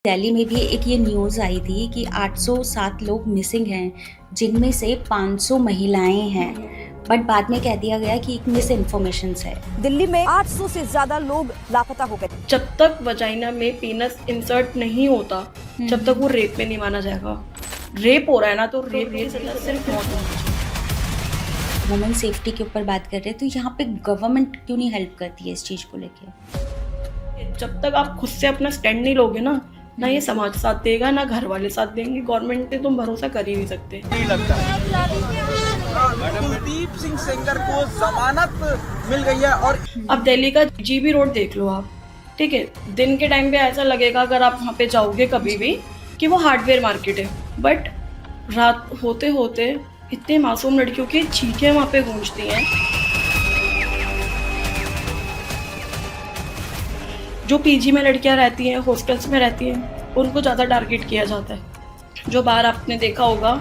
दिल्ली में भी एक ये न्यूज़ आई थी कि 807 लोग मिसिंग हैं, जिनमें से 500 महिलाएं हैं। बट बाद में कह दिया गया कि एक मिस इन्फॉर्मेशंस है। दिल्ली में 800 से ज्यादा लोग लापता हो गए। जब तक वजाइना में पेनस इंसर्ट नहीं होता, जब तक वो रेप में नहीं माना जाएगा। रेप हो रहा है ना, तो रेप की सजा सिर्फ मौत होनी चाहिए। वुमेन सेफ्टी के ऊपर बात कर रहे हैं, तो यहाँ पे गवर्नमेंट क्यों नहीं हेल्प करती है इस चीज़ को लेके? जब तक आप खुद से अपना स्टैंड नहीं लोगे ना ये समाज साथ देगा, ना घर वाले साथ देंगे। गवर्नमेंट पे तुम भरोसा कर ही नहीं सकते। नहीं लगता कुलदीप सिंह सेंगर को जमानत मिल गई है। और अब दिल्ली का जीबी रोड देख लो आप, ठीक है। दिन के टाइम पे ऐसा लगेगा अगर आप वहाँ पे जाओगे कभी भी कि वो हार्डवेयर मार्केट है, बट रात होते होते इतने मासूम लड़कियों की चीखें वहाँ पे गूंजती हैं। जो पीजी में लड़कियां रहती हैं, हॉस्टल्स में रहती हैं, उनको ज़्यादा टारगेट किया जाता है। जो बाहर आपने देखा होगा,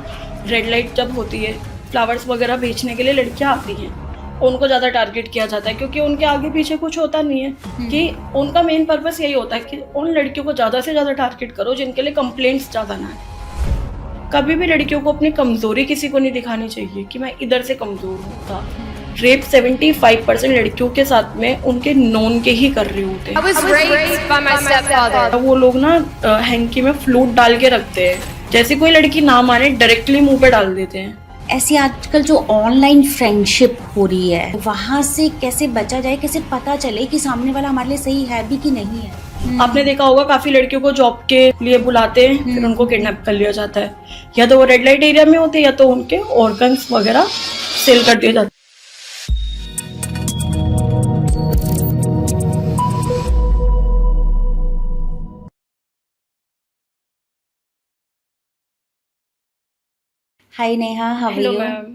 रेड लाइट जब होती है, फ्लावर्स वगैरह बेचने के लिए लड़कियां आती हैं, उनको ज़्यादा टारगेट किया जाता है, क्योंकि उनके आगे पीछे कुछ होता नहीं है। कि उनका मेन पर्पस यही होता है कि उन लड़कियों को ज़्यादा से ज़्यादा टारगेट करो जिनके लिए कंप्लेंट्स ज़्यादा ना आए। कभी भी लड़कियों को अपनी कमज़ोरी किसी को नहीं दिखानी चाहिए कि मैं इधर से कमज़ोर हूँ। रेप 75% लड़कियों के साथ में उनके नॉन के ही कर रहे होते I was raped by my stepfather. हैं। वो लोग ना हैंकी में फ्लूट डाल के रखते हैं, जैसे कोई लड़की ना माने डायरेक्टली मुंह पे डाल देते हैं। ऐसी आजकल जो ऑनलाइन फ्रेंडशिप हो रही है, वहाँ से कैसे बचा जाए? कैसे पता चले कि सामने वाला हमारे लिए सही है भी कि नहीं है? आपने देखा होगा काफी लड़कियों को जॉब के लिए बुलाते हैं, फिर उनको किडनैप कर लिया जाता है। या तो वो रेड लाइट एरिया में होते हैं, या तो उनके ऑर्गन्स वगैरह सेल कर दिए जाते हैं। Hi Neha, how are hello you? Ma'am,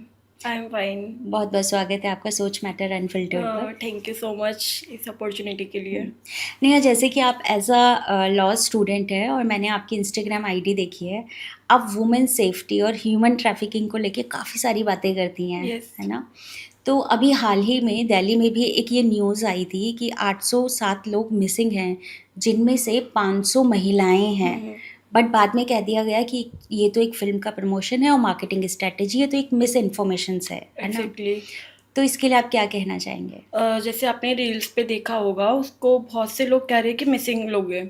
I am fine. बहुत बहुत स्वागत है आपका सोच मैटर अनफिल्टर्ड पर। थैंक यू सो मच इस अपॉर्चुनिटी के लिए। नेहा, जैसे कि आप एज अ लॉ स्टूडेंट है और मैंने आपकी इंस्टाग्राम आईडी देखी है, आप वुमेन सेफ्टी और ह्यूमन ट्रैफिकिंग को लेके काफ़ी सारी बातें करती हैं, Yes. है ना? तो अभी हाल ही में दिल्ली में भी एक ये न्यूज़ आई थी कि 807 लोग मिसिंग हैं, जिनमें से 500 महिलाएं हैं। बट बाद में कह दिया गया कि ये तो एक फिल्म का प्रमोशन है और मार्केटिंग स्ट्रेटेजी है, तो एक मिस इन्फॉर्मेशंस है ना? एग्जैक्टली। तो इसके लिए आप क्या कहना चाहेंगे? जैसे आपने रील्स पे देखा होगा, उसको बहुत से लोग कह रहे हैं कि मिसिंग लोग हैं,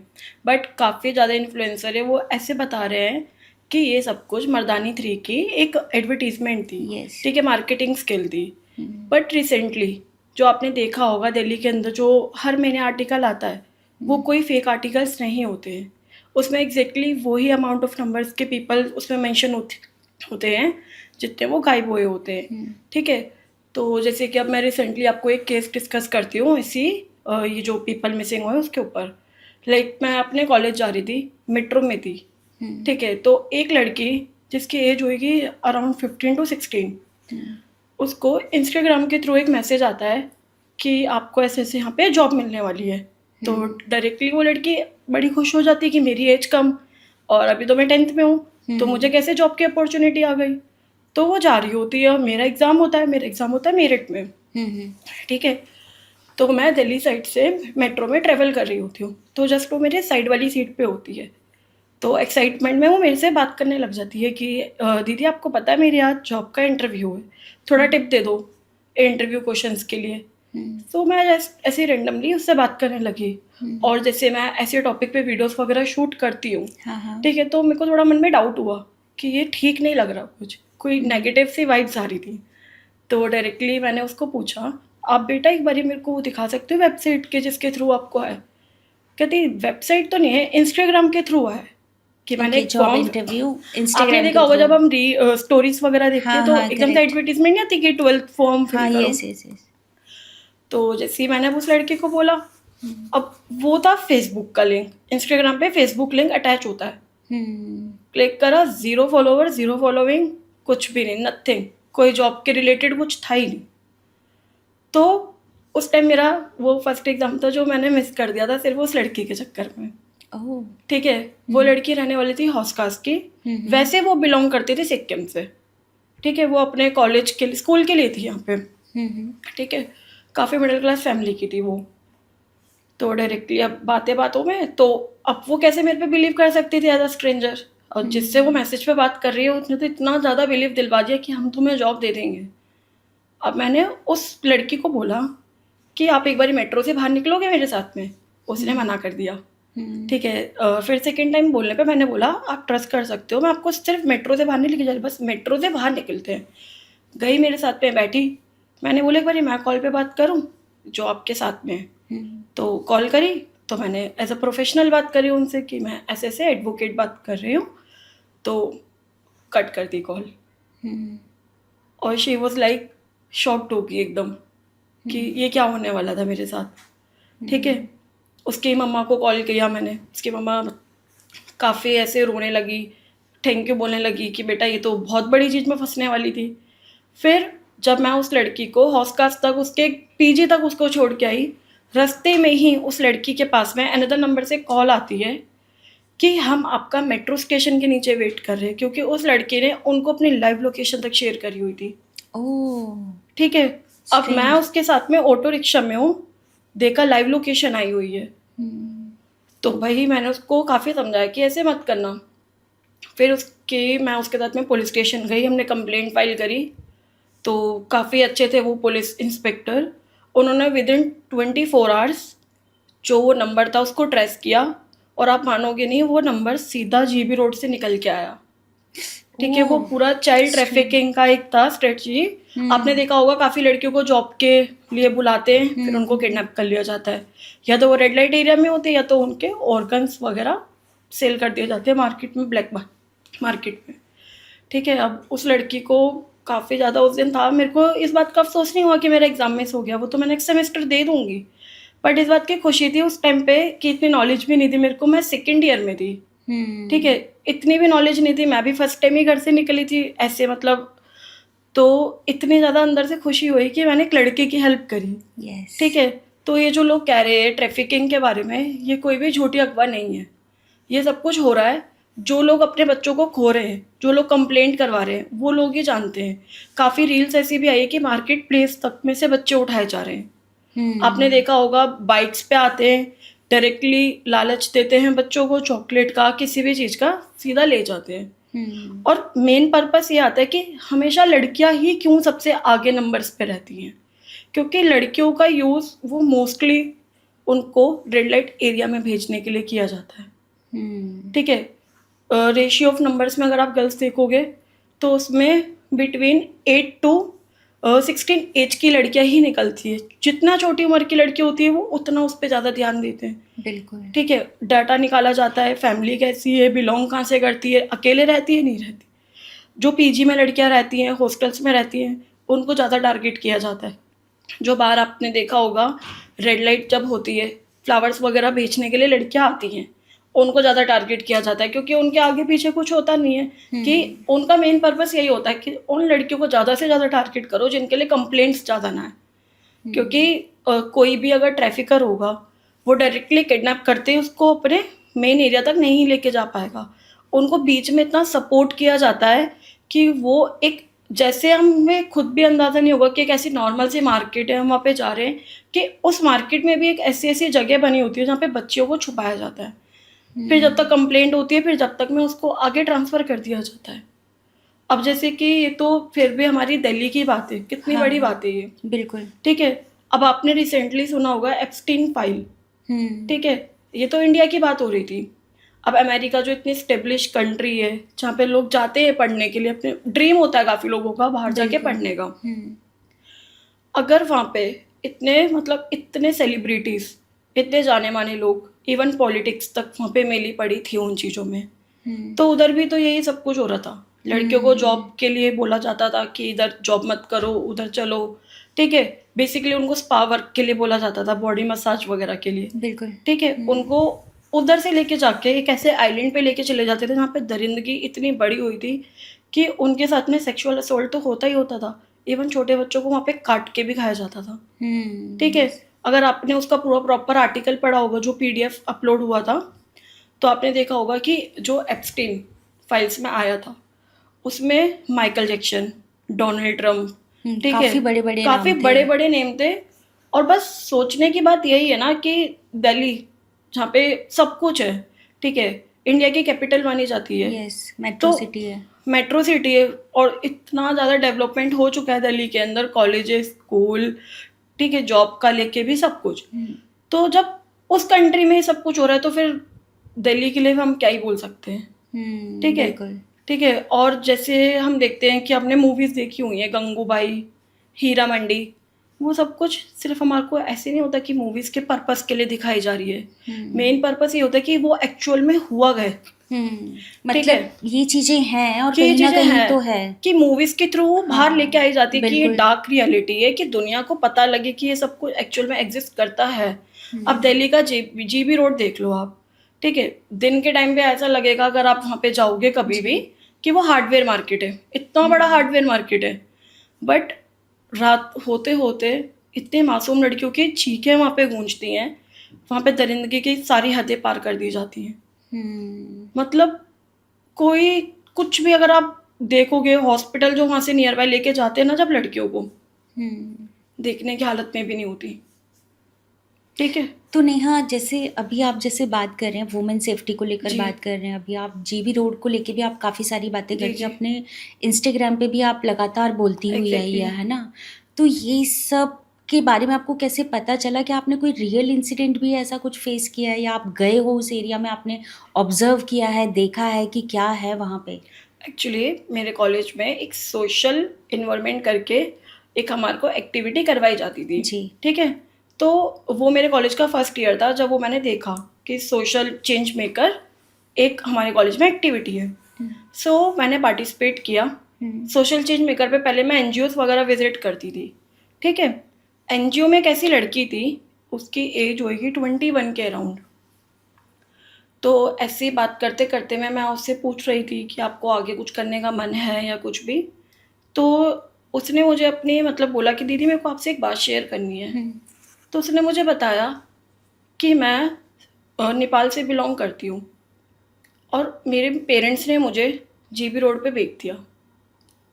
बट काफ़ी ज़्यादा इन्फ्लुएंसर है वो ऐसे बता रहे हैं कि ये सब कुछ मर्दानी 3 की एक एडवर्टीजमेंट थी। Yes. ठीक है, मार्केटिंग स्किल थी। बट रिसेंटली जो आपने देखा होगा दिल्ली के अंदर जो हर महीने आर्टिकल आता है, वो कोई फेक आर्टिकल्स नहीं होते हैं। उसमें एग्जैक्टली वही अमाउंट ऑफ नंबर्स के पीपल उसमें मेंशन होते हैं जितने वो गायब हुए होते हैं। ठीक है, तो जैसे कि अब मैं रिसेंटली आपको एक केस डिस्कस करती हूँ इसी ये जो पीपल मिसिंग हुए उसके ऊपर। लाइक मैं अपने कॉलेज जा रही थी, मेट्रो में थी, ठीक है। तो एक लड़की जिसकी एज होगी अराउंड 15 to 16, उसको इंस्टाग्राम के थ्रू एक मैसेज आता है कि आपको ऐसे ऐसे यहाँ पे जॉब मिलने वाली है। तो डायरेक्टली वो लड़की बड़ी खुश हो जाती है कि मेरी एज कम और अभी तो मैं 10th में हूँ, तो मुझे कैसे जॉब की अपॉर्चुनिटी आ गई। तो वो जा रही होती है, मेरा एग्ज़ाम होता है मेरठ में, ठीक है। तो मैं दिल्ली साइड से मेट्रो में ट्रेवल कर रही होती हूँ, तो जस्ट वो मेरे साइड वाली सीट पे होती है। तो एक्साइटमेंट में वो मेरे से बात करने लग जाती है कि दीदी आपको पता है मेरे आज जॉब का इंटरव्यू है, थोड़ा टिप दे दो इंटरव्यू क्वेश्चंस के लिए। तो मैं ऐसे रेंडमली उससे बात करने लगी। और जैसे मैं ऐसे टॉपिक पे वीडियोस वगैरह शूट करती हूँ, ठीक है, तो मेरे को थोड़ा मन में डाउट हुआ कि ये ठीक नहीं लग रहा, कुछ कोई नेगेटिव सी वाइब्स आ रही थी। तो डायरेक्टली मैंने उसको पूछा, आप बेटा एक बार मेरे को दिखा सकते हो वेबसाइट के जिसके थ्रू आपको है? कहती वेबसाइट तो नहीं है, इंस्टाग्राम के थ्रू है। कि मैंने एक जॉब फॉर्म इंटरव्यू आपने इंस्टाग्राम देखा होगा जब हम स्टोरीज वगैरह देखते हैं, तो एकदम से एडवर्टीजमेंट नहीं आती कि 12th फॉर्म फिल करो। यस। तो जैसे ही मैंने उस लड़के को बोला, अब वो था फेसबुक का लिंक, इंस्टाग्राम पे फेसबुक लिंक अटैच होता है। क्लिक करा, 0 फॉलोवर 0 फॉलोइंग, कुछ भी नहीं, नथिंग, कोई जॉब के रिलेटेड कुछ था ही नहीं। तो उस टाइम मेरा वो फर्स्ट एग्जाम था जो मैंने मिस कर दिया था सिर्फ उस लड़की के चक्कर में। ठीक है, वो लड़की रहने वाली थी हौसखास की, वैसे वो बिलोंग करती थी सिक्किम से। ठीक है, वो अपने कॉलेज के लिए, स्कूल के लिए थी यहाँ पे। ठीक है, काफ़ी मिडिल क्लास फैमिली की थी वो। तो डायरेक्टली अब बातें बातों में तो अब वो कैसे मेरे पे बिलीव कर सकती थी एज अ स्ट्रेंजर, और जिससे वो मैसेज पे बात कर रही है उसने तो इतना ज़्यादा बिलीव दिलवा दिया कि हम तुम्हें जॉब दे देंगे। अब मैंने उस लड़की को बोला कि आप एक बारी मेट्रो से बाहर निकलोगे मेरे साथ में, उसने मना कर दिया। ठीक है, फिर सेकेंड टाइम बोलने पे मैंने बोला आप ट्रस्ट कर सकते हो, मैं आपको सिर्फ मेट्रो से बाहर नहीं लेके जा रही, बस मेट्रो से बाहर निकलते हैं। गई मेरे साथ में बैठी, मैंने बोला एक बारी मैं कॉल पे बात करूं जो आपके साथ में है। तो कॉल करी तो मैंने एज अ प्रोफेशनल बात करी उनसे कि मैं ऐसे ऐसे एडवोकेट बात कर रही हूँ, तो कट कर दी कॉल। और शी वॉज लाइक शॉक्ड होगी एकदम कि ये क्या होने वाला था मेरे साथ। ठीक है, उसकी मम्मा को कॉल किया मैंने, उसकी मम्मा काफ़ी ऐसे रोने लगी, थैंक यू बोलने लगी कि बेटा ये तो बहुत बड़ी चीज़ में फंसने वाली थी। फिर जब मैं उस लड़की को हॉस्कास तक उसके पीजी तक उसको छोड़ के आई, रास्ते में ही उस लड़की के पास में अनदर नंबर से कॉल आती है कि हम आपका मेट्रो स्टेशन के नीचे वेट कर रहे हैं, क्योंकि उस लड़की ने उनको अपनी लाइव लोकेशन तक शेयर करी हुई थी। ओह, ठीक है, अब मैं उसके साथ में ऑटो रिक्शा में हूँ, देखा लाइव लोकेशन आई हुई है। तो भाई मैंने उसको काफ़ी समझाया कि ऐसे मत करना। फिर मैं उसके साथ में पुलिस स्टेशन गई, हमने कंप्लेंट फाइल करी। तो काफ़ी अच्छे थे वो पुलिस इंस्पेक्टर, उन्होंने विदिन 24 आवर्स जो वो नंबर था उसको ट्रेस किया, और आप मानोगे नहीं वो नंबर सीधा जीबी रोड से निकल के आया। ठीक है, वो पूरा चाइल्ड ट्रैफिकिंग का एक था स्ट्रेटजी। आपने देखा होगा काफ़ी लड़कियों को जॉब के लिए बुलाते हैं, फिर उनको किडनैप कर लिया जाता है, या तो वो रेड लाइट एरिया में होते हैं या तो उनके ऑर्गन्स वगैरह सेल कर दिए जाते हैं मार्केट में, ब्लैक मार्केट में। ठीक है, अब उस लड़की को काफ़ी ज़्यादा उस दिन था, मेरे को इस बात का अफसोस नहीं हुआ कि मेरा एग्जाम मिस हो गया, वो तो मैं नेक्स्ट सेमेस्टर दे दूंगी। बट इस बात की खुशी थी उस टाइम पे कि इतनी नॉलेज भी नहीं थी मेरे को, मैं सेकेंड ईयर में थी। ठीक है, इतनी भी नॉलेज नहीं थी, मैं भी फर्स्ट टाइम ही घर से निकली थी ऐसे, मतलब तो इतनी ज़्यादा अंदर से खुशी हुई कि मैंने एक लड़के की हेल्प करी। यस। ठीक है, तो ये जो लोग कह रहे हैं ट्रैफिकिंग के बारे में, ये कोई भी झूठी अफवाह नहीं है, ये सब कुछ हो रहा है। जो लोग अपने बच्चों को खो रहे हैं, जो लोग कंप्लेंट करवा रहे हैं, वो लोग ही जानते हैं। काफ़ी रील्स ऐसी भी आई है कि मार्केट प्लेस तक में से बच्चे उठाए जा रहे हैं। आपने देखा होगा बाइक्स पे आते हैं, डायरेक्टली लालच देते हैं बच्चों को चॉकलेट का, किसी भी चीज़ का, सीधा ले जाते हैं। और मेन पर्पस ये आता है कि हमेशा लड़कियां ही क्यों सबसे आगे नंबर्स पे रहती हैं, क्योंकि लड़कियों का यूज़ वो मोस्टली उनको रेड लाइट एरिया में भेजने के लिए किया जाता है। ठीक है, रेशियो ऑफ नंबर्स में अगर आप गर्ल्स देखोगे तो उसमें बिटवीन 8 to 16 एज की लड़कियां ही निकलती है। जितना छोटी उम्र की लड़की होती है वो उतना उस पर ज़्यादा ध्यान देते हैं। बिल्कुल। ठीक है, डाटा निकाला जाता है, फैमिली कैसी है, बिलोंग कहाँ से करती है, अकेले रहती है नहीं रहती। जो पीजी में लड़कियां रहती हैं, हॉस्टल्स में रहती हैं, उनको ज़्यादा टारगेट किया जाता है। जो बाहर आपने देखा होगा रेड लाइट जब होती है, फ्लावर्स वगैरह बेचने के लिए लड़कियां आती हैं, उनको ज़्यादा टारगेट किया जाता है, क्योंकि उनके आगे पीछे कुछ होता नहीं है। कि उनका मेन पर्पस यही होता है कि उन लड़कियों को ज़्यादा से ज़्यादा टारगेट करो जिनके लिए कंप्लेंट्स ज़्यादा ना है। क्योंकि कोई भी अगर ट्रैफिकर होगा वो डायरेक्टली किडनैप करते ही उसको अपने मेन एरिया तक नहीं लेके जा पाएगा। उनको बीच में इतना सपोर्ट किया जाता है कि वो एक, जैसे हमें खुद भी अंदाज़ा नहीं होगा कि एक ऐसी नॉर्मल सी मार्केट है, हम वहाँ पे जा रहे हैं, कि उस मार्केट में भी एक ऐसी ऐसी जगह बनी होती है जहाँ पे बच्चियों को छुपाया जाता है। फिर जब तक कंप्लेंट होती है, फिर जब तक में उसको आगे ट्रांसफ़र कर दिया जाता है। अब जैसे कि ये तो फिर भी हमारी दिल्ली की बात है, कितनी बड़ी बात है ये। बिल्कुल। ठीक है, अब आपने रिसेंटली सुना होगा एप्स्टीन फाइल। ठीक है, ये तो इंडिया की बात हो रही थी। अब अमेरिका जो इतनी स्टेब्लिश कंट्री है, जहाँ पे लोग जाते हैं पढ़ने के लिए, अपने ड्रीम होता है काफ़ी लोगों का बाहर जाके पढ़ने का। अगर वहाँ पे इतने सेलिब्रिटीज़, इतने जाने माने लोग, इवन पॉलिटिक्स तक वहाँ पे मेली पड़ी थी उन चीज़ों में, तो उधर भी तो यही सब कुछ हो रहा था। लड़कियों को जॉब के लिए बोला जाता था कि इधर जॉब मत करो, उधर चलो। ठीक है, बेसिकली उनको स्पा वर्क के लिए बोला जाता था, बॉडी मसाज वगैरह के लिए। बिल्कुल। ठीक है, उनको उधर से लेके जाके एक ऐसे आइलैंड पे लेके चले जाते थे जहाँ पे दरिंदगी इतनी बड़ी हुई थी कि उनके साथ में सेक्सुअल असोल्ट तो होता ही होता था। इवन छोटे बच्चों को वहाँ पे काट के भी खाया जाता था। ठीक है, अगर आपने उसका पूरा प्रॉपर आर्टिकल पढ़ा होगा जो PDF अपलोड हुआ था, तो आपने देखा होगा कि जो एप्स्टीन फाइल्स में आया था उसमें माइकल जैक्सन, डोनाल्ड ट्रम्प, ठीक है, काफ़ी बड़े-बड़े नाम काफ़ी थे। बड़े बड़े नेम थे। और बस सोचने की बात यही है ना कि दिल्ली, जहाँ पे सब कुछ है, ठीक है, इंडिया की कैपिटल मानी जाती है, यस, मेट्रो तो सिटी है। मेट्रो सिटी है, और इतना ज़्यादा डेवलपमेंट हो चुका है दिल्ली के अंदर, कॉलेजेस, स्कूल, ठीक है, जॉब का लेके भी सब कुछ। तो जब उस कंट्री में सब कुछ हो रहा है तो फिर दिल्ली के लिए हम क्या ही बोल सकते हैं, ठीक है, बिल्कुल। ठीक है। और जैसे हम देखते हैं कि आपने मूवीज़ देखी हुई हैं, गंगूबाई, हीरा मंडी, वो सब कुछ सिर्फ हमारे को ऐसे नहीं होता कि मूवीज़ के पर्पस के लिए दिखाई जा रही है। मेन पर्पस ये होता है कि वो एक्चुअल में हुआ है, ठीक है, मतलब ये चीजें हैं और कि ये कहीं ना चीजें कहीं हैं तो है। कि मूवीज के थ्रू बाहर लेके आई जाती है कि ये बिल्कुल। डार्क रियलिटी है, कि दुनिया को पता लगे कि ये सब कुछ एक्चुअल में एग्जिस्ट करता है। अब दिल्ली का जीबी रोड देख लो आप, ठीक है, दिन के टाइम पे ऐसा लगेगा अगर आप वहाँ पे जाओगे कभी भी कि वो हार्डवेयर मार्केट है, इतना बड़ा हार्डवेयर मार्केट है, बट रात होते होते इतने मासूम लड़कियों की चीखें वहाँ पे गूंजती हैं, वहाँ पे दरिंदगी की सारी हदें पार कर दी जाती हैं। मतलब कोई कुछ भी अगर आप देखोगे, हॉस्पिटल जो वहाँ से नियर बाय लेके जाते हैं ना जब लड़कियों को, देखने की हालत में भी नहीं होती, ठीक है। तो नेहा, जैसे अभी आप जैसे बात कर रहे हैं वुमेन सेफ्टी को लेकर जी। बात कर रहे हैं, अभी आप जीबी रोड को लेके भी आप काफ़ी सारी बातें जी, करती हैं, जी। अपने इंस्टाग्राम पे भी आप लगातार बोलती हुई आई Exactly. है ना? तो ये सब के बारे में आपको कैसे पता चला कि आपने कोई रियल इंसिडेंट भी ऐसा कुछ फेस किया है, या आप गए हो उस एरिया में, आपने ऑब्जर्व किया है, देखा है कि क्या है वहाँ पे? एक्चुअली मेरे कॉलेज में एक सोशल इन्वायरमेंट करके एक हमारे को एक्टिविटी करवाई जाती थी, जी। ठीक है। तो वो मेरे कॉलेज का फर्स्ट ईयर था जब वो मैंने देखा कि सोशल चेंज मेकर एक हमारे कॉलेज में एक्टिविटी है। सो मैंने पार्टिसिपेट किया। सोशल चेंज मेकर पे पहले मैं एनजीओस वगैरह विजिट करती थी, ठीक है। एनजीओ में एक ऐसी लड़की थी, उसकी एज होएगी 21 के अराउंड। तो ऐसी बात करते करते मैं उससे पूछ रही थी कि आपको आगे कुछ करने का मन है या कुछ भी, तो उसने मुझे अपनी मतलब बोला कि दीदी मेरे को आपसे एक बात शेयर करनी है। तो उसने मुझे बताया कि मैं नेपाल से बिलोंग करती हूँ और मेरे पेरेंट्स ने मुझे जीबी रोड पे बेच दिया।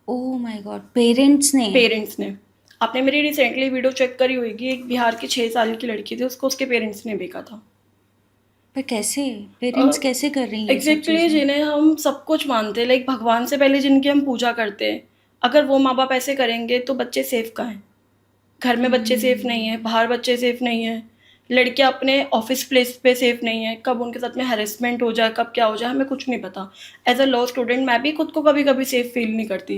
ओह माय गॉड, पेरेंट्स ने? आपने मेरी रिसेंटली वीडियो चेक करी होगी, एक बिहार की 6 साल की लड़की थी, उसको उसके पेरेंट्स ने बेचा था। पर कैसे पेरेंट्स कैसे कर रही हैं ये सब एग्जैक्टली चीज़ें? जिन्हें हम सब कुछ मानते हैं, लाइक भगवान से पहले जिनकी हम पूजा करते हैं, अगर वो माँ बाप ऐसे करेंगे तो बच्चे सेफ कहाँ हैं? घर में बच्चे सेफ नहीं है, बाहर बच्चे सेफ नहीं है, लड़कियां अपने ऑफिस प्लेस पे सेफ नहीं है, कब उनके साथ में हैरेसमेंट हो जाए, कब क्या हो जाए, हमें कुछ नहीं पता। एज अ लॉ स्टूडेंट मैं भी खुद को कभी कभी सेफ फील नहीं करती,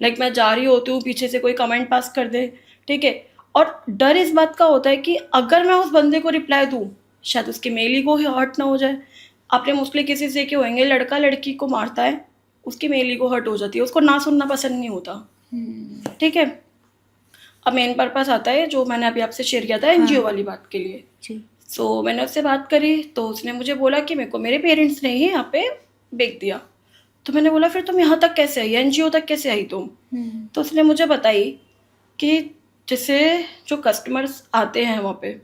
लाइक मैं जा रही होती हूँ, पीछे से कोई कमेंट पास कर दे, ठीक है। और डर इस बात का होता है कि अगर मैं उस बंदे को रिप्लाई दूँ, शायद उसके मेल ईगो हर्ट ना हो जाए। आपने मोस्टली किसी से देखे होंगे, लड़का लड़की को मारता है, उसकी मेल ईगो हर्ट हो जाती है, उसको ना सुनना पसंद नहीं होता, ठीक है। अब मेन पर्पस आता है जो मैंने अभी आपसे शेयर किया था एनजीओ वाली बात के लिए। जी। सो मैंने उससे बात करी तो उसने मुझे बोला कि मेरे को मेरे पेरेंट्स ने ही यहाँ पे बेच दिया। तो मैंने बोला फिर तुम यहाँ तक कैसे आई, एनजीओ तक कैसे आई तुम? तो उसने मुझे बताई कि जैसे जो कस्टमर्स आते हैं वहाँ पे,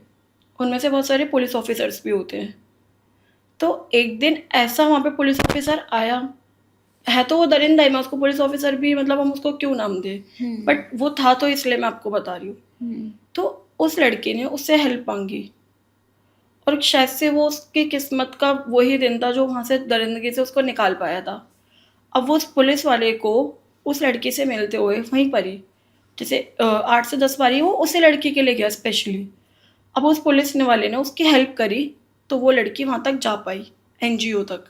उनमें से बहुत सारे पुलिस ऑफिसर्स भी होते हैं। तो एक दिन ऐसा वहाँ पे पुलिस ऑफिसर आया, है तो वो दरिंदा है, मैं उसको पुलिस ऑफिसर भी मतलब हम उसको क्यों नाम दे, बट वो था तो इसलिए मैं आपको बता रही हूँ। तो उस लड़के ने उससे हेल्प मांगी और शायद से वो उसकी किस्मत का वही दिन था जो वहाँ से दरिंदगी से उसको निकाल पाया था। अब वो उस पुलिस वाले को उस लड़की से मिलते हुए वहीं पर ही, जैसे 8 से 10 बारी वो उसी लड़की के लिए गया स्पेशली। अब उस पुलिस वाले ने उसकी हेल्प करी तो वो लड़की वहाँ तक जा पाई, एनजीओ तक।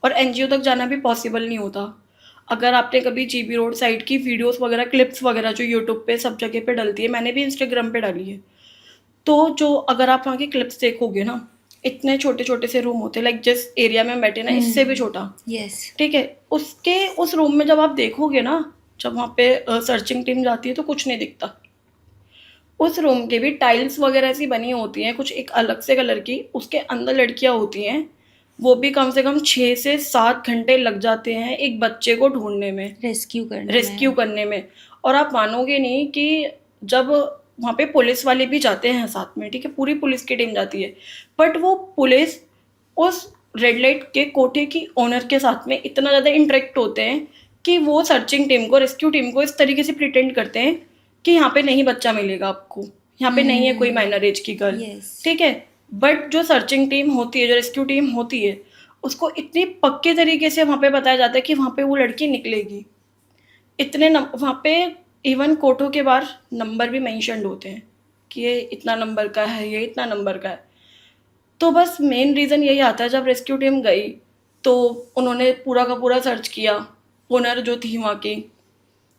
और एनजीओ तक जाना भी पॉसिबल नहीं होता। अगर आपने कभी जीबी रोड साइड की वीडियोस वगैरह, क्लिप्स वगैरह जो यूट्यूब पे सब जगह पे डलती है, मैंने भी इंस्टाग्राम पे डाली है, तो जो अगर आप वहाँ की क्लिप्स देखोगे ना, इतने छोटे छोटे से रूम होते हैं, लाइक जिस एरिया में बैठे ना इससे भी छोटा, यस। ठीक है। उसके उस रूम में जब आप देखोगे ना, जब वहाँ पे सर्चिंग टीम जाती है तो कुछ नहीं दिखता। उस रूम के भी टाइल्स वगैरह ऐसी बनी होती हैं कुछ एक अलग से कलर की, उसके अंदर लड़कियां होती हैं, वो भी कम से कम 6 से 7 घंटे लग जाते हैं एक बच्चे को ढूंढने में, रेस्क्यू करने में। और आप मानोगे नहीं कि जब वहाँ पे पुलिस वाले भी जाते हैं साथ में, ठीक है, पूरी पुलिस की टीम जाती है, बट वो पुलिस उस रेड लाइट के कोठे की ओनर के साथ में इतना ज़्यादा इंटरेक्ट होते हैं कि वो सर्चिंग टीम को, रेस्क्यू टीम को इस तरीके से प्रिटेंड करते हैं कि यहाँ पे नहीं बच्चा मिलेगा आपको, यहाँ पे नहीं है कोई माइनर एज की गर्ल, Yes. ठीक है। बट जो सर्चिंग टीम होती है, जो रेस्क्यू टीम होती है, उसको इतनी पक्के तरीके से वहाँ पे बताया जाता है कि वहाँ पे वो लड़की निकलेगी। वहाँ पे इवन कोर्टों के बाहर नंबर भी मेंशन्ड होते हैं कि ये इतना नंबर का है, ये इतना नंबर का है। तो बस मेन रीज़न यही आता है, जब रेस्क्यू टीम गई तो उन्होंने पूरा का पूरा सर्च किया। ओनर जो थी वहाँ की,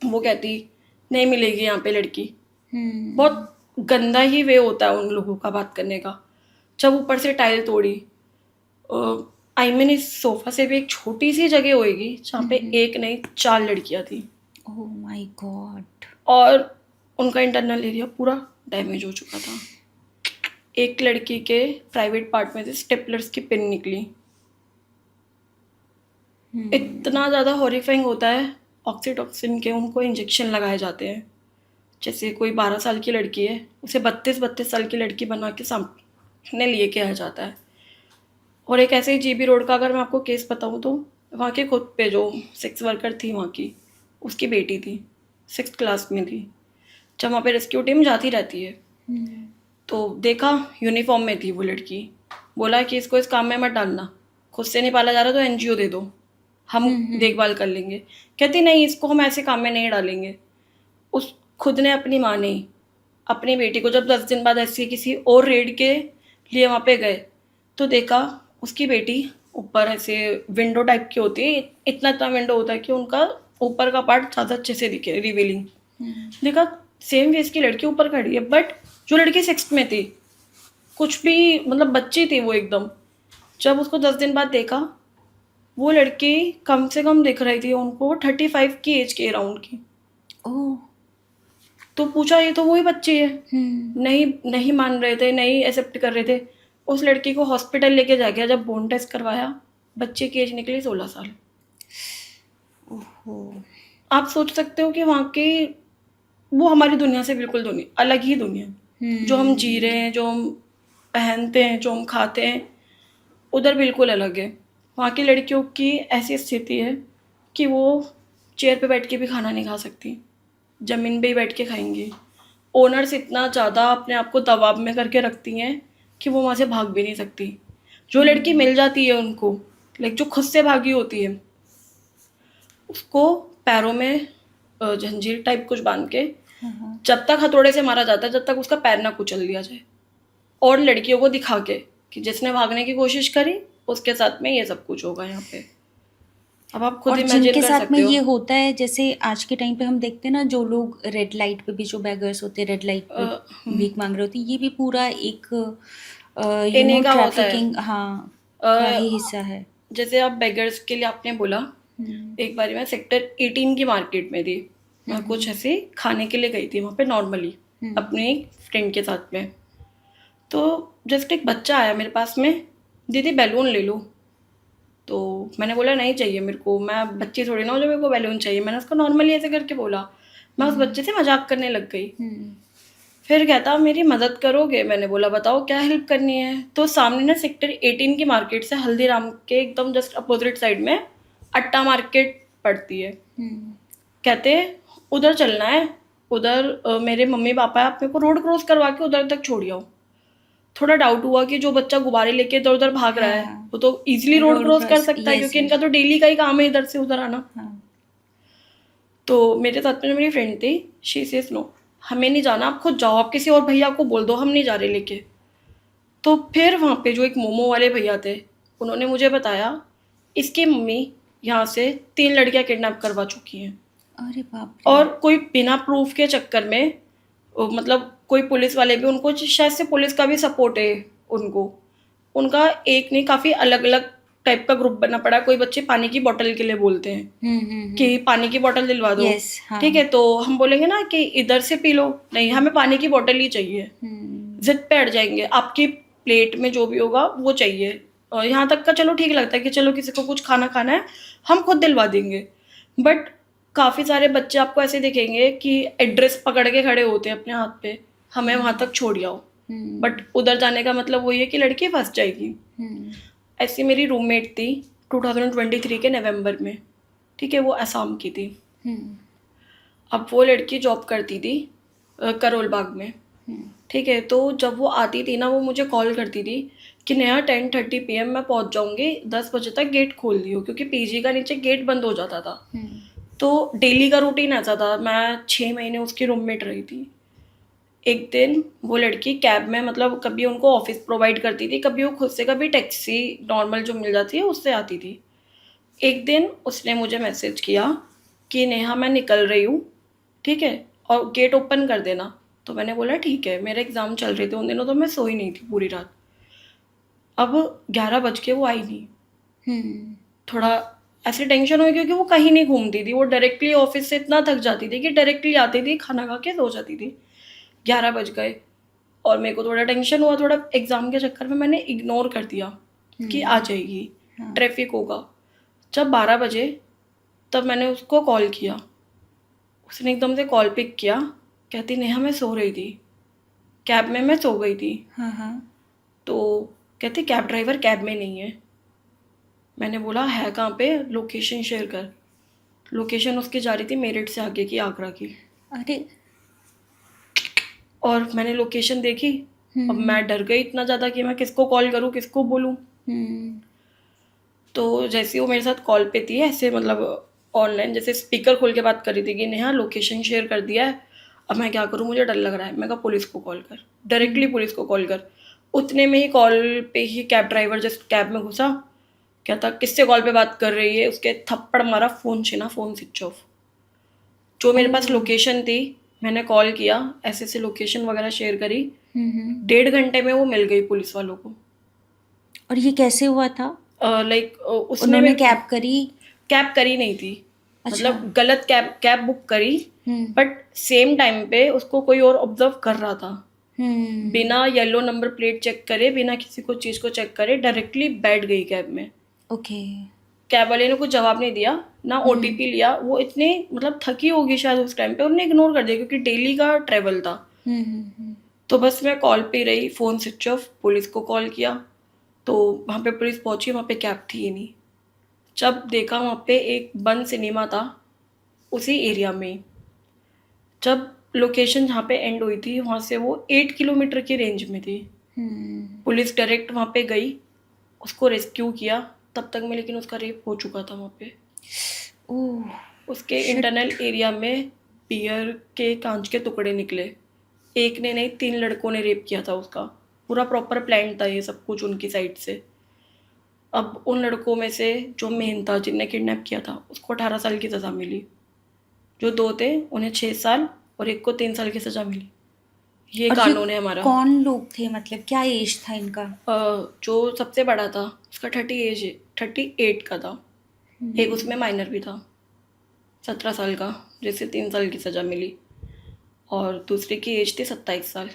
वो कहती नहीं मिलेगी यहाँ पे लड़की। बहुत गंदा ही वे होता है उन लोगों का बात करने का। जब ऊपर से टाइल तोड़ी, आई मीन इस सोफा से भी एक छोटी सी जगह होएगी जहाँ पे एक नहीं 4 लड़कियाँ थी, Oh my God. और उनका इंटरनल एरिया पूरा डैमेज हो चुका था। एक लड़की के प्राइवेट पार्ट में से स्टेपलर्स की पिन निकली। इतना ज़्यादा हॉरिफाइंग होता है। ऑक्सीटोसिन के उनको इंजेक्शन लगाए जाते हैं। जैसे कोई 12 साल की लड़की है, उसे 32 साल की लड़की बना के सामने लिए के आ जाता है। और एक ऐसे ही जीबी रोड का अगर मैं आपको केस बताऊँ तो वहाँ के खुद पे जो सेक्स वर्कर थी वहाँ की, उसकी बेटी थी, 6th क्लास में थी। जब वहाँ पे रेस्क्यू टीम जाती रहती है तो देखा यूनिफॉर्म में थी वो लड़की। बोला कि इसको इस काम में मत डालना, खुद से नहीं पाला जा रहा तो एनजीओ दे दो, हम देखभाल कर लेंगे। कहती नहीं, इसको हम ऐसे काम में नहीं डालेंगे। उस खुद ने अपनी माँ ने अपनी बेटी को जब 10 दिन बाद ऐसी किसी और रेड के लिए वहाँ पे गए तो देखा उसकी बेटी ऊपर ऐसे विंडो टाइप की होती है, इतना इतना विंडो होता है कि उनका ऊपर का पार्ट ज़्यादा अच्छे से दिखे, रिवीलिंग। देखा सेम फेस की लड़की ऊपर खड़ी है, बट जो लड़की 6th में थी, कुछ भी मतलब बच्ची थी वो एकदम। जब उसको 10 दिन बाद देखा, वो लड़की कम से कम दिख रही थी उनको 35 की एज के अराउंड की। Oh. तो पूछा ये तो वही बच्ची है। नहीं मान रहे थे, नहीं एक्सेप्ट कर रहे थे। उस लड़की को हॉस्पिटल लेके जा गया। जब बोन टेस्ट करवाया, बच्चे की एज निकली 16 साल। आप सोच सकते हो कि वहाँ की वो हमारी दुनिया से बिल्कुल अलग ही दुनिया। जो हम जी रहे हैं, जो हम पहनते हैं, जो हम खाते हैं, उधर बिल्कुल अलग है। वहाँ की लड़कियों की ऐसी स्थिति है कि वो चेयर पे बैठ के भी खाना नहीं खा सकती, ज़मीन पे ही बैठ के खाएंगी। ओनर्स इतना ज़्यादा अपने आप को दबाव में करके रखती हैं कि वो वहाँ से भाग भी नहीं सकती। जो लड़की मिल जाती है उनको, लाइक जो खुद से भागी होती है, उसको पैरों में जंजीर टाइप कुछ बांध के जब तक हथौड़े से मारा जाता है, जब तक उसका पैर ना कुचल दिया जाए, और लड़कियों को दिखा के कि जिसने भागने की कोशिश करी उसके साथ में ये सब कुछ होगा यहाँ पे। अब आप खुद और इमेजिन जिनके कर साथ सकते में हो। ये होता है, जैसे आज के टाइम पे हम देखते हैं ना, जो लोग रेड लाइट पे भी जो बैगर्स होते हैं, रेड लाइट पे भीख मांग रहे होते हैं, ये भी पूरा एक इन्हीं का होता है। ट्रैफिकिंग, हाँ, का ही हिस्सा है। जैसे आप बेगर्स के लिए आपने बोला, एक बार मैं सेक्टर 18 की मार्केट में थी। मैं कुछ ऐसे खाने के लिए गई थी वहाँ पे नॉर्मली अपनी फ्रेंड के साथ में। तो जस्ट एक बच्चा आया मेरे पास में, दीदी बैलून ले लो। तो मैंने बोला नहीं चाहिए मेरे को, मैं बच्ची थोड़ी ना हूँ जो मेरे को बैलून चाहिए। मैंने उसको नॉर्मली ऐसे करके बोला। मैं उस बच्चे से मजाक करने लग गई। फिर कहता मेरी मदद करोगे? मैंने बोला बताओ क्या हेल्प करनी है। तो सामने ना सेक्टर 18 की मार्केट से हल्दीराम के एकदम जस्ट अपोजिट साइड में अट्टा मार्केट पड़ती है। कहते उधर चलना है, उधर मेरे मम्मी पापा है, आप मेरे को रोड क्रॉस करवा के उधर तक छोड़ आओ। थोड़ा डाउट हुआ कि जो बच्चा गुब्बारे लेके इधर उधर भाग रहा है वो तो इजीली रोड क्रॉस कर सकता है, क्योंकि इनका तो डेली का ही काम है इधर से उधर आना। तो मेरे साथ में मेरी फ्रेंड थी, शी सेज नो, हमें नहीं जाना, आप खुद जाओ, आप किसी और भैया को बोल दो, हम नहीं जा रहे लेके। तो फिर वहाँ पे जो एक मोमो वाले भैया थे, उन्होंने मुझे बताया इसकी मम्मी यहाँ से 3 लड़कियाँ किडनैप करवा चुकी हैं। अरे बाप रे। और कोई बिना प्रूफ के चक्कर में, मतलब कोई पुलिस वाले भी उनको, शायद से पुलिस का भी सपोर्ट है उनको, उनका एक नहीं काफ़ी अलग अलग टाइप का ग्रुप बना पड़ा। कोई बच्चे पानी की बोतल के लिए बोलते हैं कि पानी की बोतल दिलवा दो। हाँ। ठीक है, तो हम बोलेंगे ना कि इधर से पी लो, नहीं हमें पानी की बोतल ही चाहिए। जिद पे अड़ जाएंगे, आपकी प्लेट में जो भी होगा वो चाहिए। और यहाँ तक का चलो ठीक लगता है कि चलो किसी को कुछ खाना है, हम खुद दिलवा देंगे। बट काफ़ी सारे बच्चे आपको ऐसे दिखेंगे कि एड्रेस पकड़ के खड़े होते हैं अपने हाथ पे, हमें वहाँ तक छोड़ आओ। बट उधर जाने का मतलब वही है कि लड़की फंस जाएगी। ऐसी मेरी रूममेट थी 2023 के नवंबर में, ठीक है, वो असम की थी। अब वो लड़की जॉब करती थी करोल बाग में। ठीक है, तो जब वो आती थी ना, वो मुझे कॉल करती थी कि नेहा 10:30 PM मैं पहुंच जाऊंगी, 10 बजे तक गेट खोल दियो, क्योंकि पीजी का नीचे गेट बंद हो जाता था। तो डेली का रूटीन ऐसा था, मैं 6 महीने उसकी रूममेट रही थी। एक दिन वो लड़की कैब में, मतलब कभी उनको ऑफिस प्रोवाइड करती थी, कभी वो खुद से, कभी टैक्सी नॉर्मल जो मिल जाती है उससे आती थी। एक दिन उसने मुझे मैसेज किया कि नेहा मैं निकल रही हूँ, ठीक है, और गेट ओपन कर देना। तो मैंने बोला ठीक है, मेरे एग्ज़ाम चल रहे थे उन दिनों, तो मैं सोई नहीं थी पूरी रात। अब 11 बज के वो आई नहीं। थोड़ा ऐसे टेंशन हुई, क्योंकि वो कहीं नहीं घूमती थी, वो डायरेक्टली ऑफिस से इतना थक जाती थी कि डायरेक्टली आती थी, खाना खा के सो जाती थी। 11 बज गए और मेरे को थोड़ा टेंशन हुआ, थोड़ा एग्ज़ाम के चक्कर में मैंने इग्नोर कर दिया कि आ जाएगी, ट्रैफिक होगा। जब 12 बजे तब मैंने उसको कॉल किया, उसने एकदम से कॉल पिक किया, कहती नेहा मैं सो रही थी, कैब में मैं सो गई थी। तो कहती कैब ड्राइवर कैब में नहीं है। मैंने बोला है कहाँ पे, लोकेशन शेयर कर। लोकेशन उसकी जा रही थी मेरठ से आगे की, आगरा की। अरे और मैंने लोकेशन देखी, अब मैं डर गई इतना ज़्यादा कि मैं किसको कॉल करूँ, किसको बोलूँ। तो जैसे वो मेरे साथ कॉल पे थी, ऐसे मतलब ऑनलाइन जैसे स्पीकर खोल के बात कर रही थी कि नेहा लोकेशन शेयर कर दिया है, अब मैं क्या करूँ, मुझे डर लग रहा है। मैं कहा पुलिस को कॉल कर, डायरेक्टली पुलिस को कॉल कर। उतने में ही कॉल पे ही कैब ड्राइवर जस्ट कैब में घुसा, कहता किससे कॉल पे बात कर रही है, उसके थप्पड़ मारा, फ़ोन छीना, फ़ोन स्विच ऑफ। जो मेरे पास लोकेशन थी, मैंने कॉल किया, ऐसे ऐसे लोकेशन वगैरह शेयर करी, 1.5 घंटे में वो मिल गई पुलिस वालों को। और ये कैसे हुआ था? लाइक उसने उन्होंने कैब करी? कैब करी नहीं थी, अच्छा। मतलब गलत कैब बुक करी, बट सेम टाइम पे उसको कोई और ऑब्जर्व कर रहा था। बिना येलो नंबर प्लेट चेक करे, बिना किसी को चीज़ को चेक करे, डायरेक्टली बैठ गई कैब में। ओके। कैब वाले ने कुछ जवाब नहीं दिया, ना ओटीपी लिया। वो इतनी मतलब थकी होगी शायद उस टाइम पे, उन्होंने इग्नोर कर दिया क्योंकि डेली का ट्रेवल था। तो बस मैं कॉल पे रही, फ़ोन स्विच ऑफ, पुलिस को कॉल किया, तो वहाँ पे पुलिस पहुँची, वहाँ पे कैब थी ही नहीं। जब देखा वहाँ पे एक बंद सिनेमा था उसी एरिया में। जब लोकेशन जहाँ पे एंड हुई थी, वहाँ से वो 8 किलोमीटर की रेंज में थी। पुलिस डायरेक्ट वहाँ पे गई, उसको रेस्क्यू किया, तब तक में लेकिन उसका रेप हो चुका था वहाँ पे। ओह उसके इंटरनल एरिया में बियर के कांच के टुकड़े निकले। एक ने नहीं, 3 लड़कों ने रेप किया था उसका। पूरा प्रॉपर प्लान था ये सब कुछ उनकी साइड से। अब उन लड़कों में से जो मेन था, जिनने किडनैप किया था, उसको 18 साल की सज़ा मिली। जो 2 थे उन्हें 6 साल और एक को 3 साल की सज़ा मिली। ये और कानून है हमारा। कौन लोग थे, मतलब क्या एज था इनका? जो सबसे बड़ा था उसका 38 का था। एक उसमें माइनर भी था 17 साल का, जिसे 3 साल की सज़ा मिली, और दूसरे की एज थी 27 साल।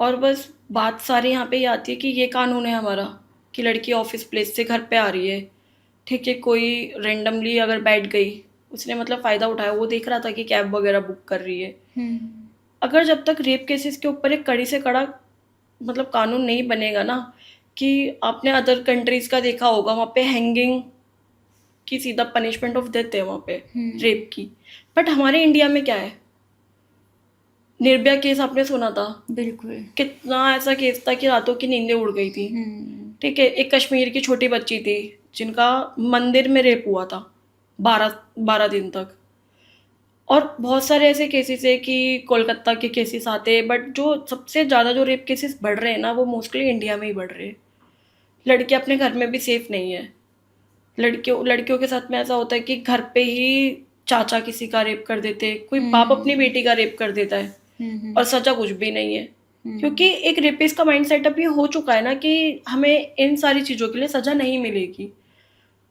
और बस बात सारी यहाँ पे ये आती है कि ये कानून है हमारा कि लड़की ऑफिस प्लेस से घर पे आ रही है, ठीक है, कोई रेंडमली अगर बैठ गई, उसने मतलब फ़ायदा उठाया, वो देख रहा था कि कैब वगैरह बुक कर रही है। अगर जब तक रेप केसेस के ऊपर एक कड़ी से कड़ा मतलब कानून नहीं बनेगा ना, कि आपने अदर कंट्रीज़ का देखा होगा, वहाँ पे हैंगिंग की सीधा पनिशमेंट ऑफ डेथ है वहाँ पे रेप की। बट हमारे इंडिया में क्या है, निर्भया केस आपने सुना था, बिल्कुल। कितना ऐसा केस था कि रातों की नींदें उड़ गई थी। ठीक है, एक कश्मीर की छोटी बच्ची थी जिनका मंदिर में रेप हुआ था 12 दिन तक। और बहुत सारे ऐसे केसेस है कि कोलकाता के केसेस आते हैं, बट जो सबसे ज़्यादा जो रेप केसेस बढ़ रहे हैं ना, वो मोस्टली इंडिया में ही बढ़ रहे हैं। लड़कियां अपने घर में भी सेफ नहीं है। लड़कियों के साथ में ऐसा होता है कि घर पे ही चाचा किसी का रेप कर देते हैं, कोई बाप अपनी बेटी का रेप कर देता है और सजा कुछ भी नहीं है। क्योंकि एक रेपिस्ट का माइंड सेटअप ये हो चुका है ना कि हमें इन सारी चीज़ों के लिए सजा नहीं मिलेगी।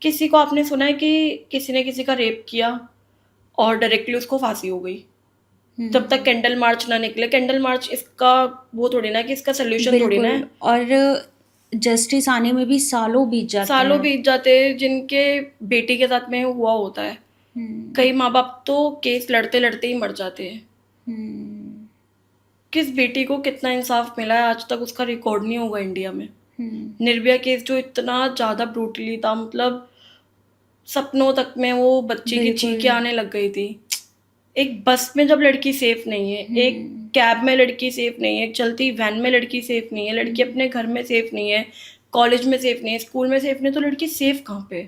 किसी को आपने सुना है कि किसी ने किसी का रेप किया और डायरेक्टली उसको फांसी हो गई? जब तक कैंडल मार्च ना निकले, कैंडल मार्च इसका वो थोड़ी ना कि इसका सोल्यूशन थोड़ी ना है। और जस्टिस आने में भी सालों बीत जाते हैं। जिनके बेटी के साथ में हुआ होता है। कई माँ बाप तो केस लड़ते लड़ते ही मर जाते हैं। किस बेटी को कितना इंसाफ मिला है आज तक उसका रिकॉर्ड नहीं होगा इंडिया में। निर्भया केस जो इतना ज़्यादा ब्रूटली था, मतलब सपनों तक में वो बच्ची की चीखें आने लग गई थी। एक बस में जब लड़की सेफ नहीं है, एक कैब में लड़की सेफ नहीं है, एक चलती वैन में लड़की सेफ नहीं है, लड़की अपने घर में सेफ नहीं है, कॉलेज में सेफ नहीं है, स्कूल में सेफ नहीं है, तो लड़की सेफ कहाँ पे?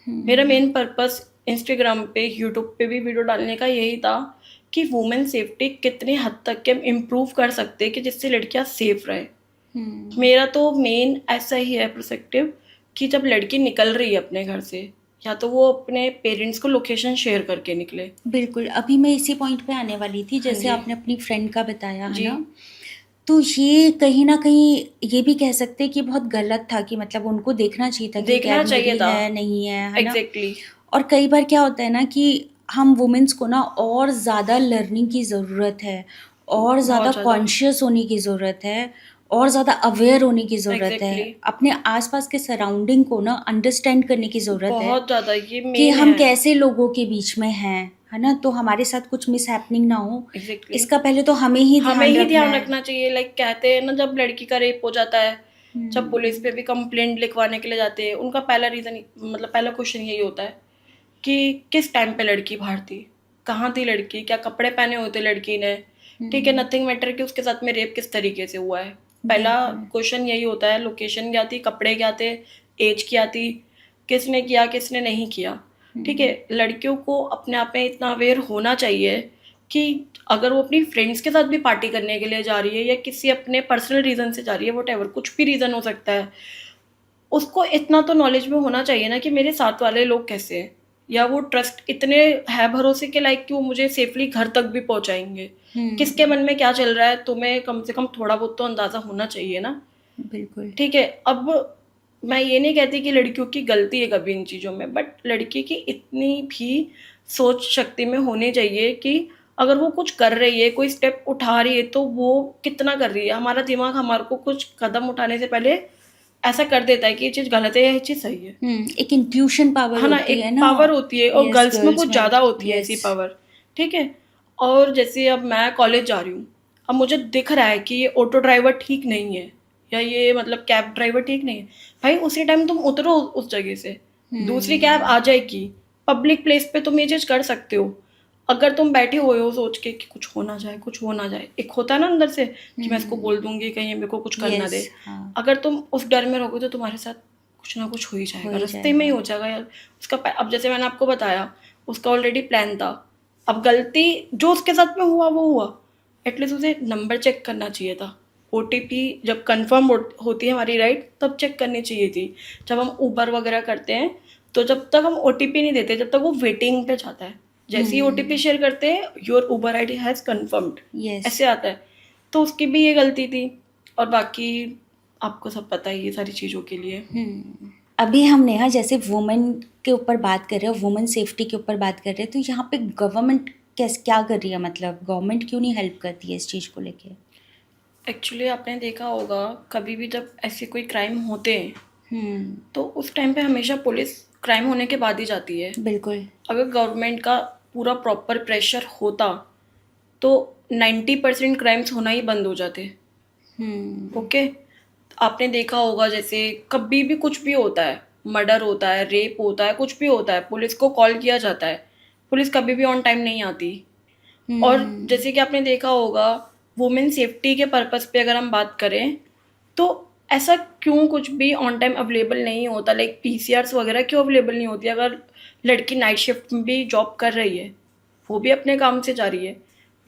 मेरा मेन पर्पस इंस्टाग्राम पे, यूट्यूब पे भी वीडियो डालने का यही था कि वुमेन सेफ्टी कितनी हद तक के हम इम्प्रूव कर सकते हैं कि जिससे लड़कियां सेफ रहे। मेरा तो मेन ऐसा ही है पर्सपेक्टिव कि जब लड़की निकल रही है अपने घर से, या तो वो अपने पेरेंट्स को लोकेशन शेयर करके निकले। बिल्कुल, अभी मैं इसी पॉइंट पे आने वाली थी, जैसे जी। आपने अपनी फ्रेंड का बताया है जी। ना, तो ये कहीं न कहीं ये भी कह सकते हैं कि बहुत गलत था कि मतलब उनको देखना चाहिए था कि देखना कैब चाहिए मेरी था। है, नहीं है ना? एग्जैक्टली। और कई बार क्या होता है ना कि हम वुमेन्स को ना और ज़्यादा लर्निंग की ज़रूरत है, और ज़्यादा बहुत ज़्यादा। कॉन्शियस होने की ज़रूरत है, और ज़्यादा अवेयर होने की ज़रूरत है। एग्जैक्टली। अपने आस-पास के सराउंडिंग को ना अंडरस्टैंड करने की ज़रूरत है बहुत ज़्यादा, ये कि मेन हम है। कैसे लोगों के बीच में हैं, है ना? तो हमारे साथ कुछ मिसहैपनिंग ना हो, एग्जैक्टली। इसका पहले तो हमें ही ध्यान रखना रखना चाहिए। लाइक कहते हैं ना, जब लड़की का रेप हो जाता है, जब पुलिस पे भी कंप्लेंट लिखवाने के लिए जाते हैं, उनका पहला रीज़न, मतलब पहला क्वेश्चन यही होता है कि किस टाइम पे लड़की बाहर थी, कहाँ थी लड़की, क्या कपड़े पहने हुए थे लड़की ने, ठीक है, नथिंग मैटर कि उसके साथ में रेप किस तरीके से हुआ है। पहला क्वेश्चन यही होता है, लोकेशन क्या थी, कपड़े क्या थे, एज क्या थी, किसने किया किसने नहीं किया। ठीक है, लड़कियों को अपने आप में इतना अवेयर होना चाहिए कि अगर वो अपनी फ्रेंड्स के साथ भी पार्टी करने के लिए जा रही है, या किसी अपने पर्सनल रीज़न से जा रही है, वॉटेवर, कुछ भी रीज़न हो सकता है, उसको इतना तो नॉलेज में होना चाहिए ना कि मेरे साथ वाले लोग कैसे हैं, या वो ट्रस्ट इतने है भरोसे के लायक कि वो मुझे सेफली घर तक भी पहुंचाएंगे। किसके मन में क्या चल रहा है, तुम्हें कम से कम थोड़ा बहुत तो अंदाज़ा होना चाहिए ना। बिल्कुल। ठीक है, अब मैं ये नहीं कहती कि लड़कियों की गलती है कभी इन चीज़ों में, बट लड़की की इतनी भी सोच शक्ति में होनी चाहिए कि अगर वो कुछ कर रही है, कोई स्टेप उठा रही है, तो वो कितना कर रही है। हमारा दिमाग हमारे को कुछ कदम उठाने से पहले ऐसा कर देता है कि ये चीज़ गलत है या ये चीज़ सही है। एक इंट्यूशन पावर है ना, होती है एक ना। पावर होती है, और यस, गर्ल्स में गर्ल्स कुछ में। ज़्यादा होती है ऐसी यस। पावर। ठीक है, और जैसे अब मैं कॉलेज जा रही हूँ, अब मुझे दिख रहा है कि ये ऑटो ड्राइवर ठीक नहीं है, या ये मतलब कैब ड्राइवर ठीक नहीं है, भाई उसी टाइम तुम उतरो उस जगह से, दूसरी कैब आ जाएगी। पब्लिक प्लेस पे तुम ये चीज़ कर सकते हो। अगर तुम बैठे हुए हो सोच के कि कुछ हो ना जाए, कुछ हो ना जाए, एक होता है ना अंदर से कि मैं इसको बोल दूंगी कहीं मेरे को कुछ कर ना दे। यस, हाँ। अगर तुम उस डर में रहोगे तो तुम्हारे साथ कुछ ना कुछ हो ही जाएगा, रास्ते में ही हो जाएगा यार। उसका अब जैसे मैंने आपको बताया, उसका ऑलरेडी प्लान था। अब गलती जो उसके साथ में हुआ वो हुआ, एटलीस्ट उसे नंबर चेक करना चाहिए था। OTP जब कंफर्म होती है हमारी राइट, तब चेक करनी चाहिए थी। जब हम ऊबर वगैरह करते हैं, तो जब तक हम OTP नहीं देते, जब तक वो वेटिंग पे जाता है, जैसे ही OTP शेयर करते हैं, your Uber ID has confirmed, yes. ऐसे आता है। तो उसकी भी ये गलती थी, और बाकी आपको सब पता है ये सारी चीज़ों के लिए। अभी हम नेहा जैसे वुमेन के ऊपर बात कर रहे हैं, वुमेन सेफ्टी के ऊपर बात कर रहे हैं, तो यहाँ पे गवर्नमेंट क्या कर रही है, मतलब गवर्नमेंट क्यों नहीं हेल्प करती है इस चीज़ को लेके? एक्चुअली आपने देखा होगा, कभी भी जब ऐसे कोई क्राइम होते हैं, तो उस टाइम पे हमेशा पुलिस क्राइम होने के बाद ही जाती है। बिल्कुल। अगर गवर्नमेंट का पूरा प्रॉपर प्रेशर होता, तो 90% क्राइम्स होना ही बंद हो जाते। ओके, आपने देखा होगा जैसे कभी भी कुछ भी होता है, मर्डर होता है, रेप होता है, कुछ भी होता है, पुलिस को कॉल किया जाता है, पुलिस कभी भी ऑन टाइम नहीं आती। और जैसे कि आपने देखा होगा, वुमेन सेफ्टी के पर्पस पे अगर हम बात करें, तो ऐसा क्यों कुछ भी ऑन टाइम अवेलेबल नहीं होता, लाइक PCRs वगैरह क्यों अवेलेबल नहीं होती? अगर लड़की नाइट शिफ्ट में भी जॉब कर रही है, वो भी अपने काम से जा रही है,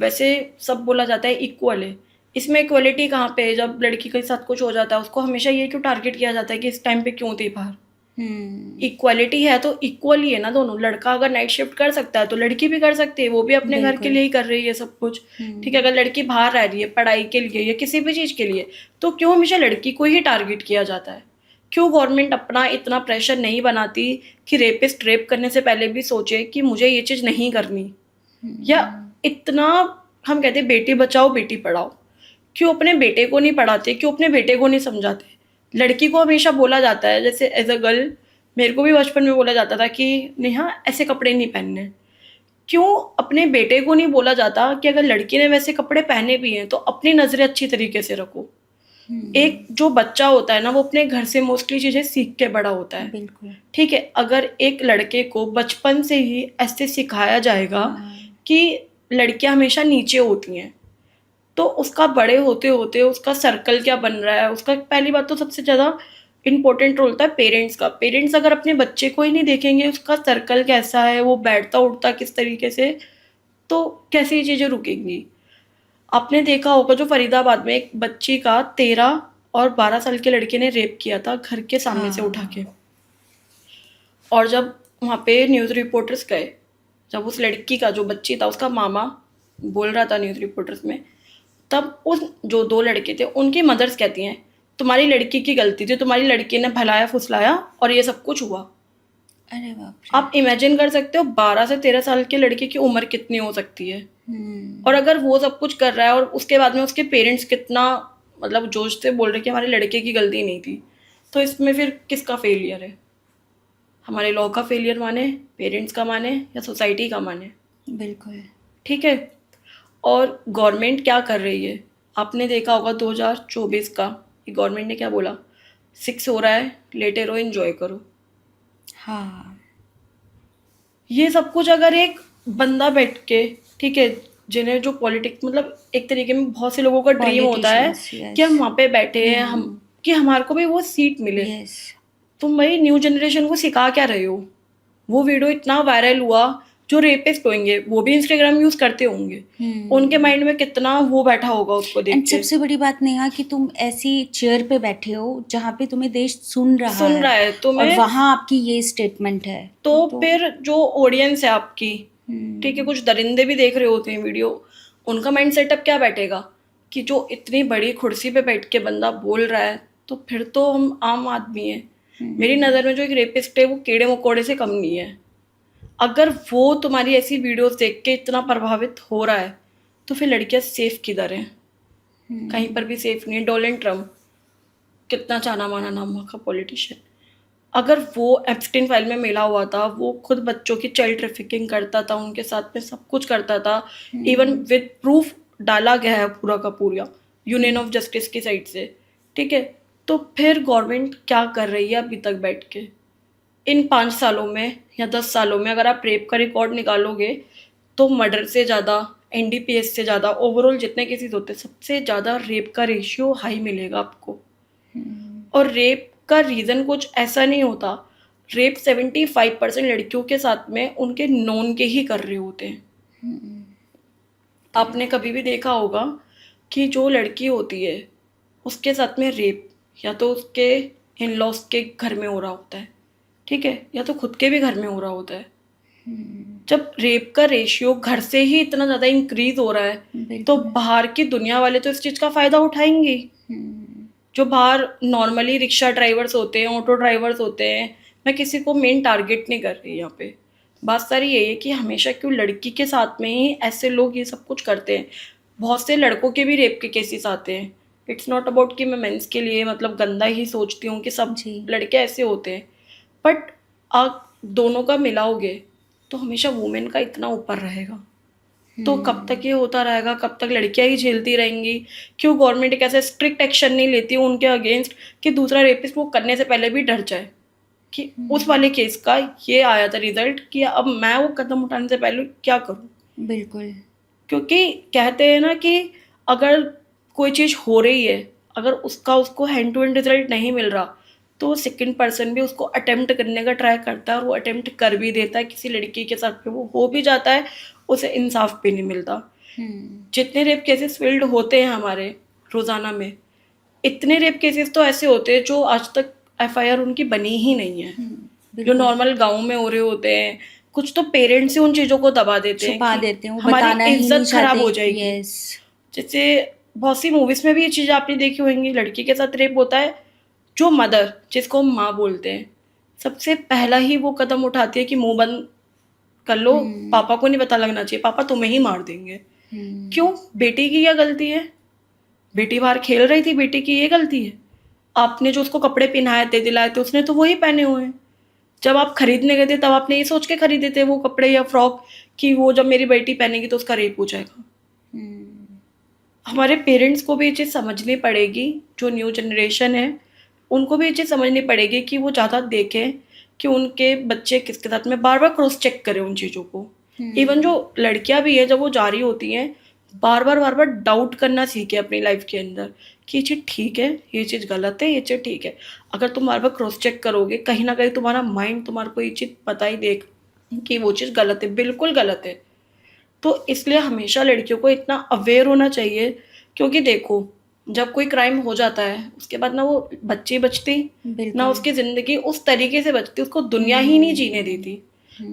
वैसे सब बोला जाता है इक्वल है, इसमें इक्वलिटी कहाँ पे है? जब लड़की के साथ कुछ हो जाता है, उसको हमेशा ये क्यों टारगेट किया जाता है कि इस टाइम पे क्यों थी बाहर? इक्वालिटी है तो इक्वल ही है ना दोनों। लड़का अगर नाइट शिफ्ट कर सकता है तो लड़की भी कर सकती है, वो भी अपने घर के लिए ही कर रही है सब कुछ। ठीक है, अगर लड़की बाहर रह रही है पढ़ाई के लिए या किसी भी चीज़ के लिए, तो क्यों हमेशा लड़की को ही टारगेट किया जाता है? क्यों गवर्नमेंट अपना इतना प्रेशर नहीं बनाती कि रेपिस्ट रेप करने से पहले भी सोचे कि मुझे ये चीज़ नहीं करनी? या इतना हम कहते हैं बेटी बचाओ बेटी पढ़ाओ, क्यों अपने बेटे को नहीं पढ़ाते? क्यों अपने बेटे को नहीं समझाते? लड़की को हमेशा बोला जाता है, जैसे एज अ गर्ल मेरे को भी बचपन में बोला जाता था कि नेहा ऐसे कपड़े नहीं पहनने। क्यों अपने बेटे को नहीं बोला जाता कि अगर लड़की ने वैसे कपड़े पहने भी हैं तो अपनी नज़रें अच्छी तरीके से रखो? एक जो बच्चा होता है ना, वो अपने घर से मोस्टली चीज़ें सीख के बड़ा होता है। बिल्कुल। ठीक है, अगर एक लड़के को बचपन से ही ऐसे सिखाया जाएगा कि लड़कियां हमेशा नीचे होती हैं, तो उसका बड़े होते होते उसका सर्कल क्या बन रहा है, उसका पहली बात तो सबसे ज़्यादा इम्पोर्टेंट रोल होता है पेरेंट्स का। पेरेंट्स अगर अपने बच्चे को ही नहीं देखेंगे उसका सर्कल कैसा है, वो बैठता उठता किस तरीके से, तो कैसे ये चीज़ें रुकेंगी। आपने देखा होगा जो फरीदाबाद में एक बच्ची का 13 और 12 साल के लड़के ने रेप किया था घर के सामने से उठा के, और जब वहाँ पे न्यूज़ रिपोर्टर्स गए, जब उस लड़की का जो बच्ची था उसका मामा बोल रहा था न्यूज़ रिपोर्टर्स में, तब उस जो 2 लड़के थे उनकी मदर्स कहती हैं तुम्हारी लड़की की गलती थी, तुम्हारी लड़की ने भलाया फुसलाया और ये सब कुछ हुआ। अरे बाप रे। आप इमेजिन कर सकते हो 12 से 13 साल के लड़के की उम्र कितनी हो सकती है, और अगर वो सब कुछ कर रहा है और उसके बाद में उसके पेरेंट्स कितना मतलब जोश से बोल रहे कि हमारे लड़के की गलती नहीं थी, तो इसमें फिर किसका फेलियर है? हमारे लॉ का फेलियर माने, पेरेंट्स का माने, या सोसाइटी का माने? बिल्कुल। ठीक है। और गवर्नमेंट क्या कर रही है, आपने देखा होगा 2024 का गवर्नमेंट ने क्या बोला, 6 हो रहा है लेटे रहो एंजॉय करो। हाँ। ये सब कुछ अगर एक बंदा बैठ के, ठीक है, जिन्हें जो पॉलिटिक्स मतलब एक तरीके में बहुत से लोगों का ड्रीम होता है Politicians, कि हम yes. वहाँ पे बैठे हैं, हम कि हमारे को भी वो सीट मिले। यस। तुम भाई न्यू जनरेशन को सिखा क्या रहे हो? वो वीडियो इतना वायरल हुआ, जो रेपिस्ट होंगे वो भी इंस्टाग्राम यूज करते होंगे, उनके माइंड में कितना वो बैठा होगा उसको देख एंड के। सबसे बड़ी बात नेहा कि तुम ऐसी चेयर पे बैठे हो जहाँ पे तुम्हें देश सुन रहा है और तुम्हें, वहाँ आपकी ये स्टेटमेंट है, तो फिर जो ऑडियंस है आपकी, ठीक है, कुछ दरिंदे भी देख रहे होते हैं वीडियो, उनका माइंड सेटअप क्या बैठेगा कि जो इतनी बड़ी कुर्सी पे बैठ के बंदा बोल रहा है, तो फिर तो हम आम आदमी हैं। मेरी नज़र में जो एक रेपिस्ट है वो कीड़े मकोड़े से कम नहीं है। अगर वो तुम्हारी ऐसी वीडियोस देख के इतना प्रभावित हो रहा है, तो फिर लड़कियां सेफ किधर हैं? कहीं पर भी सेफ नहीं है। डोनाल्ड ट्रम्प कितना जाना माना नाम का पॉलिटिशियन, अगर वो एप्स्टीन फाइल में मिला हुआ था, वो खुद बच्चों की चाइल्ड ट्रैफिकिंग करता था, उनके साथ में सब कुछ करता था, इवन विद प्रूफ डाला गया है पूरा का पूरा यूनियन ऑफ जस्टिस की साइड से, ठीक है। तो फिर गवर्नमेंट क्या कर रही है अभी तक बैठ के? इन 5 सालों में या 10 सालों में अगर आप रेप का रिकॉर्ड निकालोगे, तो मर्डर से ज़्यादा, एनडीपीएस से ज़्यादा, ओवरऑल जितने केसेस होते हैं सबसे ज़्यादा रेप का रेशियो हाई मिलेगा आपको। और रेप का रीज़न कुछ ऐसा नहीं होता, रेप 75% लड़कियों के साथ में उनके नॉन के ही कर रहे होते हैं। आपने कभी भी देखा होगा कि जो लड़की होती है उसके साथ में रेप या तो उसके इन लॉज के घर में हो रहा होता है, ठीक है, या तो खुद के भी घर में हो रहा होता है। जब रेप का रेशियो घर से ही इतना ज़्यादा इंक्रीज हो रहा है, तो बाहर की दुनिया वाले तो इस चीज़ का फ़ायदा उठाएंगे। जो बाहर नॉर्मली रिक्शा ड्राइवर्स होते हैं, ऑटो ड्राइवर्स होते हैं, मैं किसी को मेन टारगेट नहीं कर रही यहाँ पे, बात सारी यही है कि हमेशा क्यों लड़की के साथ में ही ऐसे लोग ये सब कुछ करते हैं। बहुत से लड़कों के भी रेप के केसेस आते हैं। इट्स नॉट अबाउट कि मैं मेंस के लिए मतलब गंदा ही सोचती हूँ कि सब लड़के ऐसे होते हैं, बट आप दोनों का मिलाओगे तो हमेशा वुमेन का इतना ऊपर रहेगा। तो कब तक ये होता रहेगा? कब तक लड़कियां ही झेलती रहेंगी? क्यों गवर्नमेंट एक ऐसे स्ट्रिक्ट एक्शन नहीं लेती उनके अगेंस्ट कि दूसरा रेपिस्ट वो करने से पहले भी डर जाए कि उस वाले केस का ये आया था रिजल्ट कि अब मैं वो कदम उठाने से पहले क्या करूं? बिल्कुल। क्योंकि कहते हैं ना कि अगर कोई चीज़ हो रही है, अगर उसको हैंड टू हैंड रिजल्ट नहीं मिल रहा, तो सेकंड पर्सन भी उसको अटेम्प्ट करने का ट्राई करता है और वो अटेम्प्ट कर भी देता है। किसी लड़की के साथ पे वो हो भी जाता है, उसे इंसाफ भी नहीं मिलता। जितने रेप केसेस फील्ड होते हैं हमारे रोज़ाना में, इतने रेप केसेस तो ऐसे होते हैं जो आज तक एफआईआर उनकी बनी ही नहीं है, जो नॉर्मल गाँव में हो रहे होते हैं। कुछ तो पेरेंट्स ही उन चीज़ों को दबा देते हैं, छुपा कि देते हैं, वो बताना हमारी ही नहीं इज्जत खराब हो चाहते। जाएगी। यस। जैसे बहुत सी मूवीज में भी ये चीज़ आपने देखी होंगी, लड़की के साथ रेप होता है, जो मदर, जिसको हम माँ बोलते हैं, सबसे पहला ही वो कदम उठाती है कि मुंह बंद कर लो, पापा को नहीं पता लगना चाहिए, पापा तुम्हें ही मार देंगे। क्यों? बेटी की क्या गलती है? बेटी बाहर खेल रही थी, बेटी की ये गलती है? आपने जो उसको कपड़े पहनाए थे, दिलाए थे, उसने तो वही पहने हुए हैं। जब आप खरीदने गए थे तब आपने ये सोच के खरीदे थे वो कपड़े या फ्रॉक कि वो जब मेरी बेटी पहनेगी तो उसका रेप हो जाएगा। हमारे पेरेंट्स को भी ये चीज़ समझनी पड़ेगी, जो न्यू जनरेशन है उनको भी ये चीज़ समझनी पड़ेगी कि वो ज़्यादा देखें कि उनके बच्चे किसके साथ में, बार बार क्रॉस चेक करें उन चीज़ों को। इवन जो लड़कियां भी है जब वो जा रही होती हैं बार बार डाउट करना सीखे अपनी लाइफ के अंदर कि ये चीज़ ठीक है, ये चीज़ गलत है, ये चीज़ ठीक है। अगर तुम बार बार क्रॉस चेक करोगे कहीं ना कहीं तुम्हारा माइंड तुम्हारे को ये चीज़ पता ही देगा कि वो चीज़ गलत है, बिल्कुल गलत है। तो इसलिए हमेशा लड़कियों को इतना अवेयर होना चाहिए, क्योंकि देखो जब कोई क्राइम हो जाता है उसके बाद ना वो बच्ची बचती ना बिल्कुल। उसकी ज़िंदगी उस तरीके से बचती, उसको दुनिया ही नहीं जीने देती।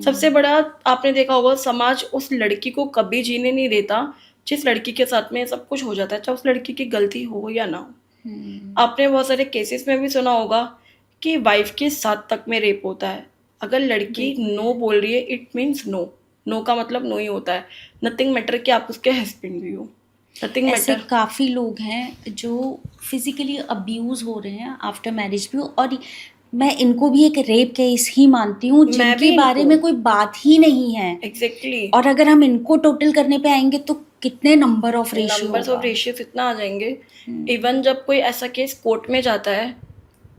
सबसे बड़ा आपने देखा होगा समाज उस लड़की को कभी जीने नहीं देता जिस लड़की के साथ में सब कुछ हो जाता है, चाहे उस लड़की की गलती हो या ना हो। आपने बहुत सारे केसेस में भी सुना होगा कि वाइफ के साथ तक में रेप होता है। अगर लड़की नो बोल रही है इट मीन्स नो, नो का मतलब नो ही होता है। नथिंग मैटर कि आप उसके हस्बैंड भी हो, नथिंग ऐसे मैटर। काफ़ी लोग हैं जो फिजिकली अब्यूज़ हो रहे हैं आफ्टर मैरिज भी, और मैं इनको भी एक रेप केस ही मानती हूँ मैं जिनके भी बारे इनको में कोई बात ही नहीं है। एग्जैक्टली और अगर हम इनको टोटल करने पे आएंगे तो कितने number of ratio numbers of होगा। रेशियोज इतना आ जाएंगे। इवन जब कोई ऐसा केस कोर्ट में जाता है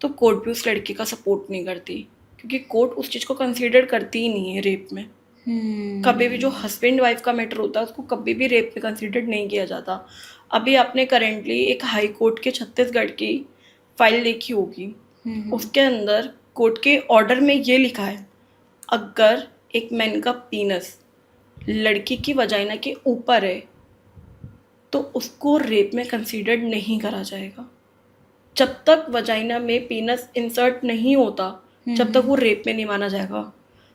तो कोर्ट भी उस लड़की का सपोर्ट नहीं करती, क्योंकि कोर्ट उस चीज़ को कंसीडर करती ही नहीं है रेप में। कभी भी जो हस्बैंड वाइफ का मैटर होता है उसको कभी भी रेप में कंसीडर नहीं किया जाता। अभी आपने करेंटली एक हाई कोर्ट के छत्तीसगढ़ की फाइल देखी होगी, उसके अंदर कोर्ट के ऑर्डर में ये लिखा है अगर एक मैन का पीनस लड़की की वजाइना के ऊपर है तो उसको रेप में कंसीडर नहीं करा जाएगा। जब तक वजाइना में पीनस इंसर्ट नहीं होता जब तक वो रेप में नहीं माना जाएगा।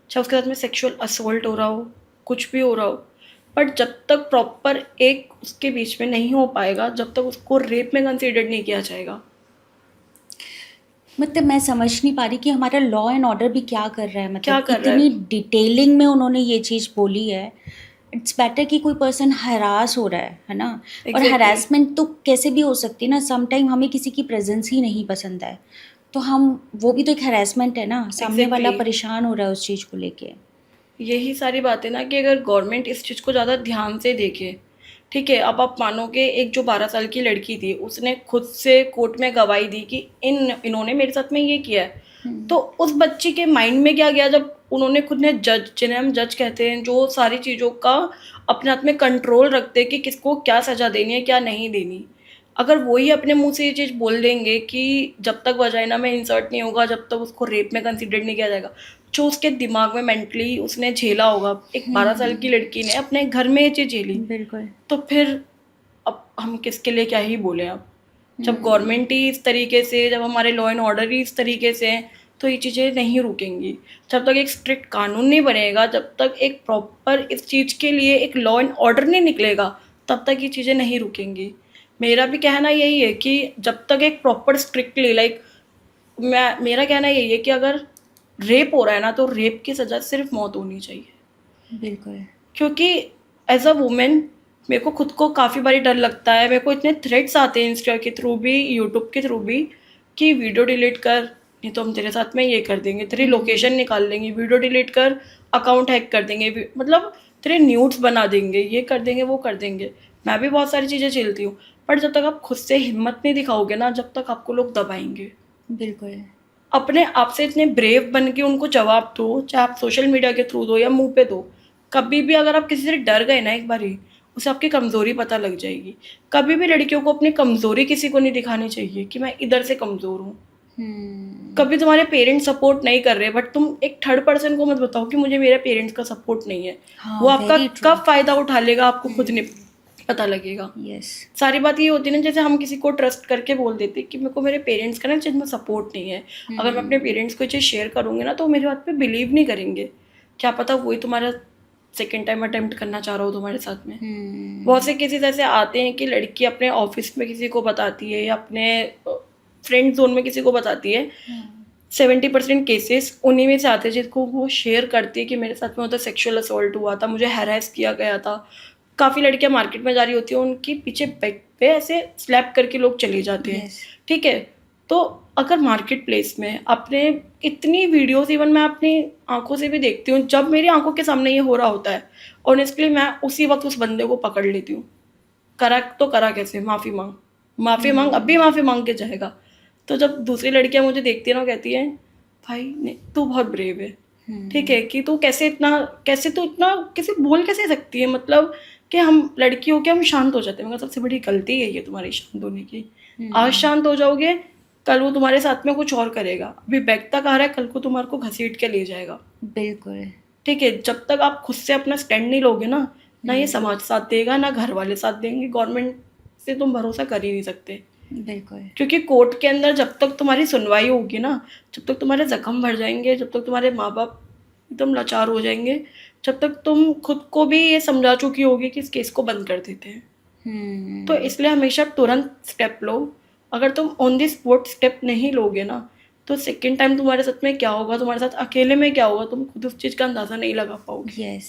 चाहे उसके साथ में सेक्सुअल असोल्ट हो रहा हो, कुछ भी हो रहा हो, बट जब तक प्रॉपर एक उसके बीच में नहीं हो पाएगा जब तक उसको रेप में कंसीडर नहीं किया जाएगा। मतलब मैं समझ नहीं पा रही कि हमारा लॉ एंड ऑर्डर भी क्या कर रहा है। क्या मतलब कर रहा है? इतनी डिटेलिंग में उन्होंने ये चीज़ बोली है। इट्स बेटर कि कोई पर्सन हरास हो रहा है ना। और Exactly. हरासमेंट तो कैसे भी हो सकती है ना। सम टाइम हमें किसी की प्रेजेंस ही नहीं पसंद है तो हम, वो भी तो एक हरासमेंट है ना। सामने वाला Exactly. परेशान हो रहा है उस चीज़ को लेके। यही सारी बातें ना कि अगर गवर्नमेंट इस चीज़ को ज़्यादा ध्यान से देखे, ठीक है। अब आप मानोगे एक जो 12 साल की लड़की थी उसने खुद से कोर्ट में गवाही दी कि इन्होंने मेरे साथ में ये किया है, तो उस बच्ची के माइंड में क्या गया जब उन्होंने खुद ने जज, जिन्हें हम जज कहते हैं, जो सारी चीज़ों का अपने हाथ में कंट्रोल रखते हैं कि किसको क्या सज़ा देनी है क्या नहीं देनी, अगर वही अपने मुंह से ये चीज़ बोल देंगे कि जब तक वजाइना में इंसर्ट नहीं होगा जब तक उसको रेप में कंसीडर नहीं किया जाएगा, जो उसके दिमाग में मेंटली उसने झेला होगा, एक 12 साल की लड़की ने अपने घर में ये चीज़ झेली, बिल्कुल। तो फिर अब हम किसके लिए क्या ही बोले। अब जब गवर्नमेंट ही इस तरीके से, जब हमारे लॉ एंड ऑर्डर ही इस तरीके से हैं तो ये चीज़ें नहीं रुकेंगी। जब तक एक स्ट्रिक्ट कानून नहीं बनेगा, जब तक एक प्रॉपर इस चीज़ के लिए एक लॉ एंड ऑर्डर नहीं निकलेगा, तब तक ये चीज़ें नहीं रुकेंगी। मेरा भी कहना यही है कि जब तक एक प्रॉपर स्ट्रिक्टली मेरा कहना यही है कि अगर रेप हो रहा है ना तो रेप की सज़ा सिर्फ मौत होनी चाहिए। बिल्कुल। क्योंकि एज अ वुमेन मेरे को खुद को काफ़ी बारी डर लगता है, मेरे को इतने थ्रेट्स आते हैं इंस्टा के थ्रू भी, यूट्यूब के थ्रू भी, कि वीडियो डिलीट कर, नहीं तो हम तेरे साथ में ये कर देंगे, तेरी लोकेशन निकाल देंगे, वीडियो डिलीट कर, अकाउंट हैक कर देंगे, मतलब तेरे न्यूड्स बना देंगे, ये कर देंगे वो कर देंगे। मैं भी बहुत सारी चीज़ें झेलती हूँ, पर जब तक आप खुद से हिम्मत नहीं दिखाओगे ना, जब तक आपको लोग दबाएंगे। बिल्कुल। अपने आप से इतने ब्रेव बन के उनको जवाब दो, चाहे आप सोशल मीडिया के थ्रू दो या मुंह पे दो। कभी भी अगर आप किसी से डर गए ना एक बारी, उसे आपकी कमज़ोरी पता लग जाएगी। कभी भी लड़कियों को अपनी कमज़ोरी किसी को नहीं दिखानी चाहिए कि मैं इधर से कमज़ोर हूँ। कभी तुम्हारे पेरेंट्स सपोर्ट नहीं कर रहे बट तुम एक थर्ड पर्सन को मत बताओ कि मुझे मेरे पेरेंट्स का सपोर्ट नहीं है। हाँ, वो आपका very true. कब फ़ायदा उठा लेगा आपको खुद नहीं पता लगेगा। यस। सारी बात ये होती है ना, जैसे हम किसी को ट्रस्ट करके बोल देते कि मेरे को मेरे पेरेंट्स का ना चीज़ में सपोर्ट नहीं है, अगर मैं अपने पेरेंट्स को ये चीज़ शेयर करूँगी ना तो वो मेरी बात पे बिलीव नहीं करेंगे। क्या पता वही तुम्हारा सेकेंड टाइम अटेम्प्ट करना चाह रहा हो तुम्हारे साथ में। बहुत से केसेस ऐसे आते हैं कि लड़की अपने ऑफिस में किसी को बताती है या अपने फ्रेंड जोन में किसी को बताती है। 70% केसेस उन्हीं में से आते हैं जिसको वो शेयर करती है कि मेरे साथ में होता सेक्सुअल असॉल्ट हुआ था, मुझे हैरेस किया गया था। काफ़ी लड़कियां मार्केट में जा रही होती हैं, उनके पीछे बैक पे ऐसे स्लैप करके लोग चले जाते हैं। ठीक है, तो अगर मार्केट प्लेस में अपने इतनी वीडियोस इवन मैं अपनी आंखों से भी देखती हूँ, जब मेरी आंखों के सामने ये हो रहा होता है ऑनेस्टली मैं उसी वक्त उस बंदे को पकड़ लेती हूँ। करा तो करा कैसे, माफ़ी मांग अब भी माफ़ी मांग के जाएगा। तो जब दूसरी लड़कियां मुझे देखती है ना, कहती हैं भाई तू बहुत ब्रेव है, ठीक है, कि तू कैसे तू इतना कैसे बोल कैसे सकती है, मतलब कि हम लड़की हो के हम शांत हो जाते हैं। मगर सबसे बड़ी गलती है ये तुम्हारी शांत होने की। आज शांत हो जाओगे, कल वो तुम्हारे साथ में कुछ और करेगा। अभी बैग तक आ रहा है, कल को तुम्हारे को घसीट के ले जाएगा। बिल्कुल। ठीक है, जब तक आप खुद से अपना स्टैंड नहीं लोगे ना, ना ये समाज साथ देगा, ना घर वाले साथ देंगे, गवर्नमेंट से तुम भरोसा कर ही नहीं सकते। बिल्कुल। क्योंकि कोर्ट के अंदर जब तक तुम्हारी सुनवाई होगी ना, जब तक तुम्हारे जख्म भर जाएंगे, जब तक तुम्हारे माँ बाप एकदम लाचार हो जाएंगे, जब तक तुम खुद को भी ये समझा चुकी होगी कि इस केस को बंद कर देते हैं। तो इसलिए हमेशा तुरंत स्टेप लो। अगर तुम ऑन द स्पॉट स्टेप नहीं लोगे ना, तो सेकेंड टाइम तुम्हारे साथ में क्या होगा, तुम्हारे साथ अकेले में क्या होगा, तुम खुद उस चीज़ का अंदाज़ा नहीं लगा पाओगे। यस।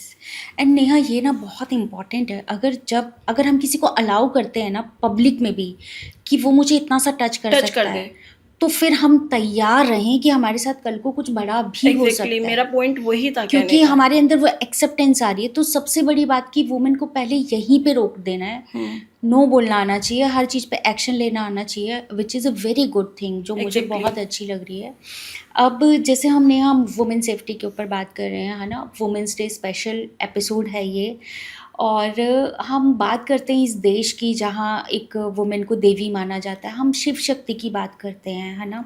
एंड नेहा, ये ना बहुत इम्पॉर्टेंट है। अगर हम किसी को अलाउ करते हैं ना पब्लिक में भी कि वो मुझे इतना सा टच कर सकता है, दे। तो फिर हम तैयार रहें कि हमारे साथ कल को कुछ बड़ा भी हो सकता है। मेरा पॉइंट वही था, क्योंकि कहने का। हमारे अंदर वो एक्सेप्टेंस आ रही है। तो सबसे बड़ी बात कि वुमेन को पहले यहीं पे रोक देना है। नो बोलना आना चाहिए, हर चीज़ पे एक्शन लेना आना चाहिए, which is a very good thing, जो मुझे बहुत अच्छी लग रही है। अब जैसे हम वुमेन सेफ्टी के ऊपर बात कर रहे हैं, है ना, वुमेन्स डे स्पेशल एपिसोड है ये, और हम बात करते हैं इस देश की जहाँ एक वुमेन को देवी माना जाता है। हम शिव शक्ति की बात करते हैं, है ना,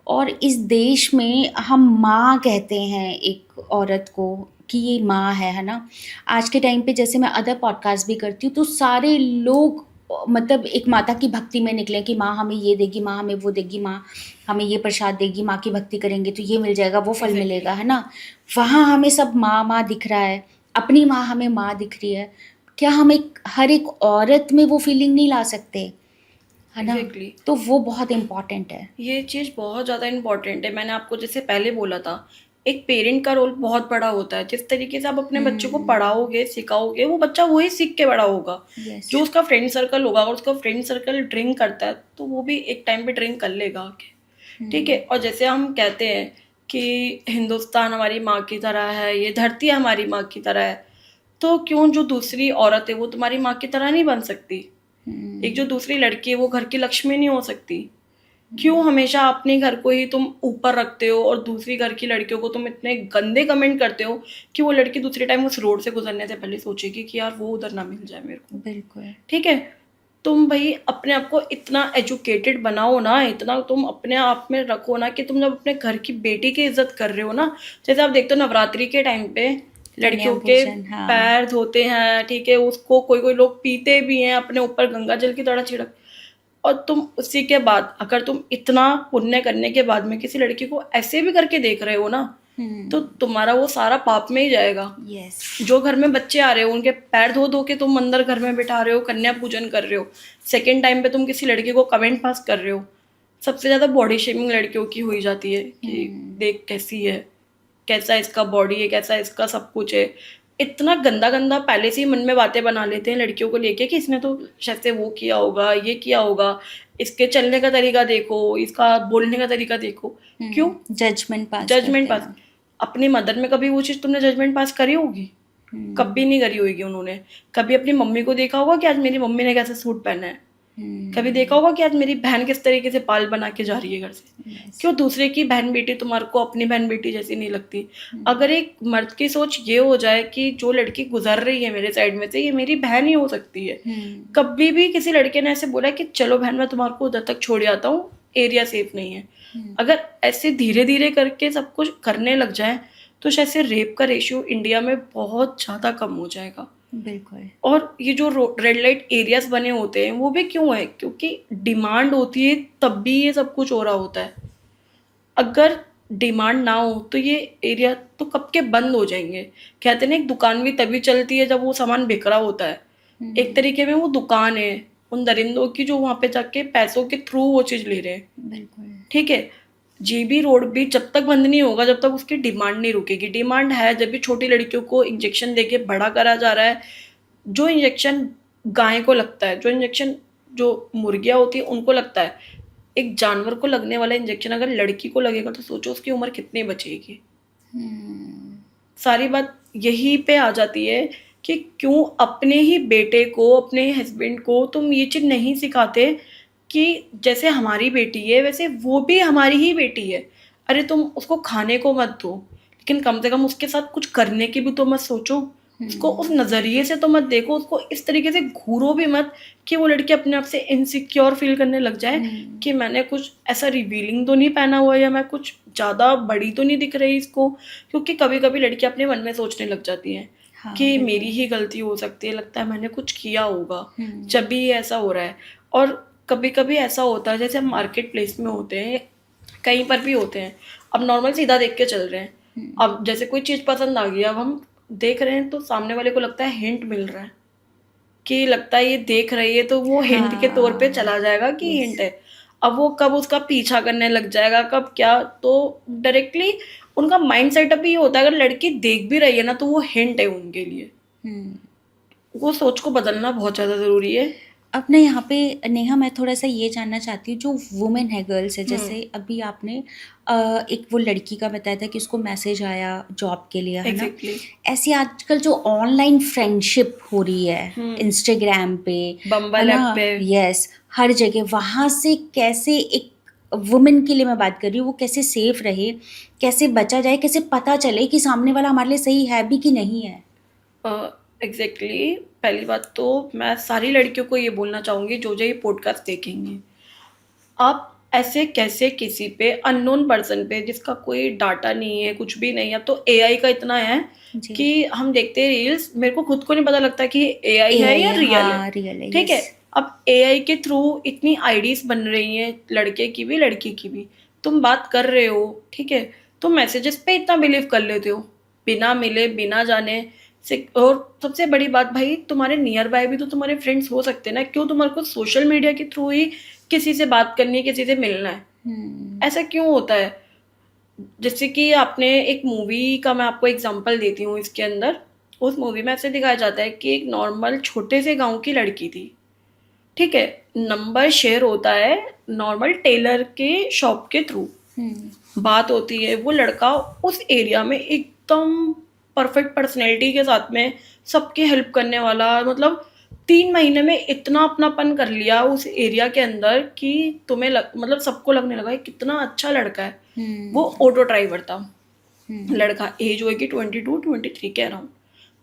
और इस देश में हम माँ कहते हैं एक औरत को कि ये माँ है ना। आज के टाइम पे जैसे मैं अदर पॉडकास्ट भी करती हूँ, तो सारे लोग मतलब एक माता की भक्ति में निकले कि माँ हमें ये देगी, माँ हमें वो देगी, माँ हमें ये प्रसाद देगी, माँ की भक्ति करेंगे तो ये मिल जाएगा, वो फल मिलेगा, है ना। वहाँ हमें सब माँ माँ दिख रहा है, अपनी माँ हमें माँ दिख रही है। क्या हम हर एक औरत में वो फीलिंग नहीं ला सकते, है ना? तो वो बहुत इम्पॉर्टेंट है। ये चीज़ बहुत ज़्यादा इम्पॉर्टेंट है। मैंने आपको जैसे पहले बोला था, एक पेरेंट का रोल बहुत बड़ा होता है। जिस तरीके से आप अपने बच्चे को पढ़ाओगे, सिखाओगे, वो बच्चा वही सीख के बड़ा होगा। जो उसका फ्रेंड सर्कल होगा, अगर उसका फ्रेंड सर्कल ड्रिंक करता है तो वो भी एक टाइम पे ड्रिंक कर लेगा आके। ठीक है, और जैसे हम कहते हैं कि हिंदुस्तान हमारी माँ की तरह है, ये धरती हमारी माँ की तरह है, तो क्यों जो दूसरी औरत है वो तुम्हारी माँ की तरह नहीं बन सकती? एक जो दूसरी लड़की है वो घर की लक्ष्मी नहीं हो सकती? क्यों हमेशा अपने घर को ही तुम ऊपर रखते हो और दूसरी घर की लड़कियों को तुम इतने गंदे कमेंट करते हो कि वो लड़की दूसरे टाइम उस रोड से गुजरने से पहले सोचेगी कि यार वो उधर ना मिल जाए मेरे को। बिल्कुल। ठीक है, तुम भाई अपने आप को इतना एजुकेटेड बनाओ ना, इतना तुम अपने आप में रखो ना कि तुम जब अपने घर की बेटी की इज्जत कर रहे हो ना, जैसे आप देखते हो नवरात्रि के टाइम पे लड़कियों के पैर धोते हैं, ठीक है, उसको कोई कोई लोग पीते भी हैं अपने ऊपर गंगा जल की तरह छिड़क, और तुम उसी के बाद अगर तुम इतना पुण्य करने के बाद में किसी लड़की को ऐसे भी करके देख रहे हो ना, तो तुम्हारा वो सारा पाप में ही जाएगा। यस। जो घर में बच्चे आ रहे हो उनके पैर धो धो के तुम अंदर घर में बिठा रहे हो, कन्या पूजन कर रहे हो, सेकेंड टाइम पे तुम किसी लड़की को कमेंट पास कर रहे हो। सबसे ज्यादा बॉडी शेमिंग लड़कियों की हुई जाती है कि देख कैसी है, कैसा इसका बॉडी है, कैसा इसका सब कुछ है। इतना गंदा गंदा पहले से ही मन में बातें बना लेते हैं लड़कियों को लेके कि इसने तो शायद से वो किया होगा, ये किया होगा, इसके चलने का तरीका देखो, इसका बोलने का तरीका देखो। क्यों? जजमेंट पास। अपनी मदर में कभी वो चीज़ तुमने जजमेंट पास करी होगी? कभी नहीं करी होगी उन्होंने। कभी अपनी मम्मी को देखा होगा कि आज मेरी मम्मी ने कैसा सूट पहना है? कभी देखा होगा कि आज मेरी बहन किस तरीके से बाल बना के जा रही है घर से? क्यों दूसरे की बहन बेटी तुम्हारे को अपनी बहन बेटी जैसी नहीं लगती? अगर एक मर्द की सोच ये हो जाए कि जो लड़की गुजर रही है मेरे साइड में से, ये मेरी बहन ही हो सकती है। कभी भी किसी लड़के ने ऐसे बोला कि चलो बहन मैं तुम्हारे को उधर तक छोड़ जाता हूँ, एरिया सेफ नहीं है। अगर ऐसे धीरे धीरे करके सब कुछ करने लग जाए तो शायद से रेप का रेशियो इंडिया में बहुत ज़्यादा कम हो जाएगा। बिल्कुल। और ये जो रेड लाइट एरियाज बने होते हैं वो भी क्यों है? क्योंकि डिमांड होती है तब भी ये सब कुछ हो रहा होता है। अगर डिमांड ना हो तो ये एरिया तो कब के बंद हो जाएंगे। कहते हैं ना एक दुकान भी तभी चलती है जब वो सामान बिक रहा होता है। एक तरीके में वो दुकान है उन दरिंदों की जो वहाँ पे जाके पैसों के थ्रू वो चीज़ ले रहे हैं। बिल्कुल। ठीक है, जीबी रोड भी जब तक बंद नहीं होगा जब तक उसकी डिमांड नहीं रुकेगी। डिमांड है जब भी छोटी लड़कियों को इंजेक्शन देके बड़ा करा जा रहा है। जो इंजेक्शन गाय को लगता है, जो इंजेक्शन जो मुर्गियाँ होती है उनको लगता है, एक जानवर को लगने वाला इंजेक्शन अगर लड़की को लगेगा तो सोचो उसकी उम्र कितनी बचेगी। सारी बात यही पे आ जाती है कि क्यों अपने ही बेटे को, अपने हस्बैंड को तुम ये चीज़ नहीं सिखाते कि जैसे हमारी बेटी है वैसे वो भी हमारी ही बेटी है। अरे तुम उसको खाने को मत दो, लेकिन कम से कम उसके साथ कुछ करने की भी तो मत सोचो, उसको उस नज़रिए से तो मत देखो, उसको इस तरीके से घूरो भी मत कि वो लड़की अपने आप से इनसिक्योर फील करने लग जाए कि मैंने कुछ ऐसा रिवीलिंग तो नहीं पहना हुआ या मैं कुछ ज़्यादा बड़ी तो नहीं दिख रही इसको, क्योंकि कभी कभी लड़की अपने मन में सोचने लग जाती है हाँ, कि मेरी ही गलती हो सकती है, लगता है मैंने कुछ किया होगा जब भी ये ऐसा हो रहा है। और कभी कभी ऐसा होता है जैसे हम मार्केट प्लेस में होते हैं, कहीं पर भी होते हैं, अब नॉर्मल सीधा देख के चल रहे हैं, अब जैसे कोई चीज़ पसंद आ गई, अब हम देख रहे हैं तो सामने वाले को लगता है हिंट मिल रहा है कि लगता है ये देख रही है तो वो हिंट के तौर पे चला जाएगा कि हिंट है। अब वो कब उसका पीछा करने लग जाएगा, कब क्या, तो डायरेक्टली उनका माइंड सेटअप ही होता है अगर लड़की देख भी रही है ना तो वो हिंट है उनके लिए। वो सोच को बदलना बहुत ज़्यादा ज़रूरी है। अब ना यहाँ पे नेहा मैं थोड़ा सा ये जानना चाहती हूँ, जो वुमेन है, गर्ल्स है, जैसे अभी आपने एक वो लड़की का बताया था कि उसको मैसेज आया जॉब के लिए, है ना? एग्जैक्टली, ऐसी आजकल जो ऑनलाइन फ्रेंडशिप हो रही है इंस्टाग्राम पे, बम्बल है ऐप ना? पे, यस, हर जगह, वहाँ से कैसे एक वुमेन के लिए मैं बात कर रही हूँ, वो कैसे सेफ रहे, कैसे बचा जाए, कैसे पता चले कि सामने वाला हमारे लिए सही है भी कि नहीं है? एग्जैक्टली पहली बात तो मैं सारी लड़कियों को ये बोलना चाहूँगी जो ये पॉडकास्ट देखेंगे, आप ऐसे कैसे किसी पे अननोन पर्सन पे जिसका कोई डाटा नहीं है, कुछ भी नहीं है, अब तो एआई का इतना है जी। कि हम देखते हैं रील्स, मेरे को खुद को नहीं पता लगता कि एआई है या रियल हाँ, है, रियल है, ठीक है। यस। अब एआई के थ्रू इतनी आईडीज बन रही हैं, लड़के की भी लड़की की भी, तुम बात कर रहे हो, ठीक है, तुम मैसेजेस पे इतना बिलीव कर लेते हो बिना मिले बिना जाने से। और सबसे बड़ी बात भाई, तुम्हारे नियर बाय भी तो तुम्हारे फ्रेंड्स हो सकते हैं ना, क्यों तुम्हारे को सोशल मीडिया के थ्रू ही किसी से बात करनी है, किसी से मिलना है, ऐसा क्यों होता है? जैसे कि आपने एक मूवी का मैं आपको एग्जांपल देती हूँ, इसके अंदर उस मूवी में ऐसे दिखाया जाता है कि एक नॉर्मल छोटे से गांव की लड़की थी, ठीक है, नंबर शेयर होता है नॉर्मल टेलर के शॉप के थ्रू, बात होती है, वो लड़का उस एरिया में एकदम परफेक्ट पर्सनैलिटी के साथ में सबकी हेल्प करने वाला, मतलब 3 महीने में इतना अपनापन कर लिया उस एरिया के अंदर कि मतलब सबको लगने लगा ये कितना अच्छा लड़का है। वो ऑटो ड्राइवर था लड़का, एज होगी 22-23 कह रहा हूँ।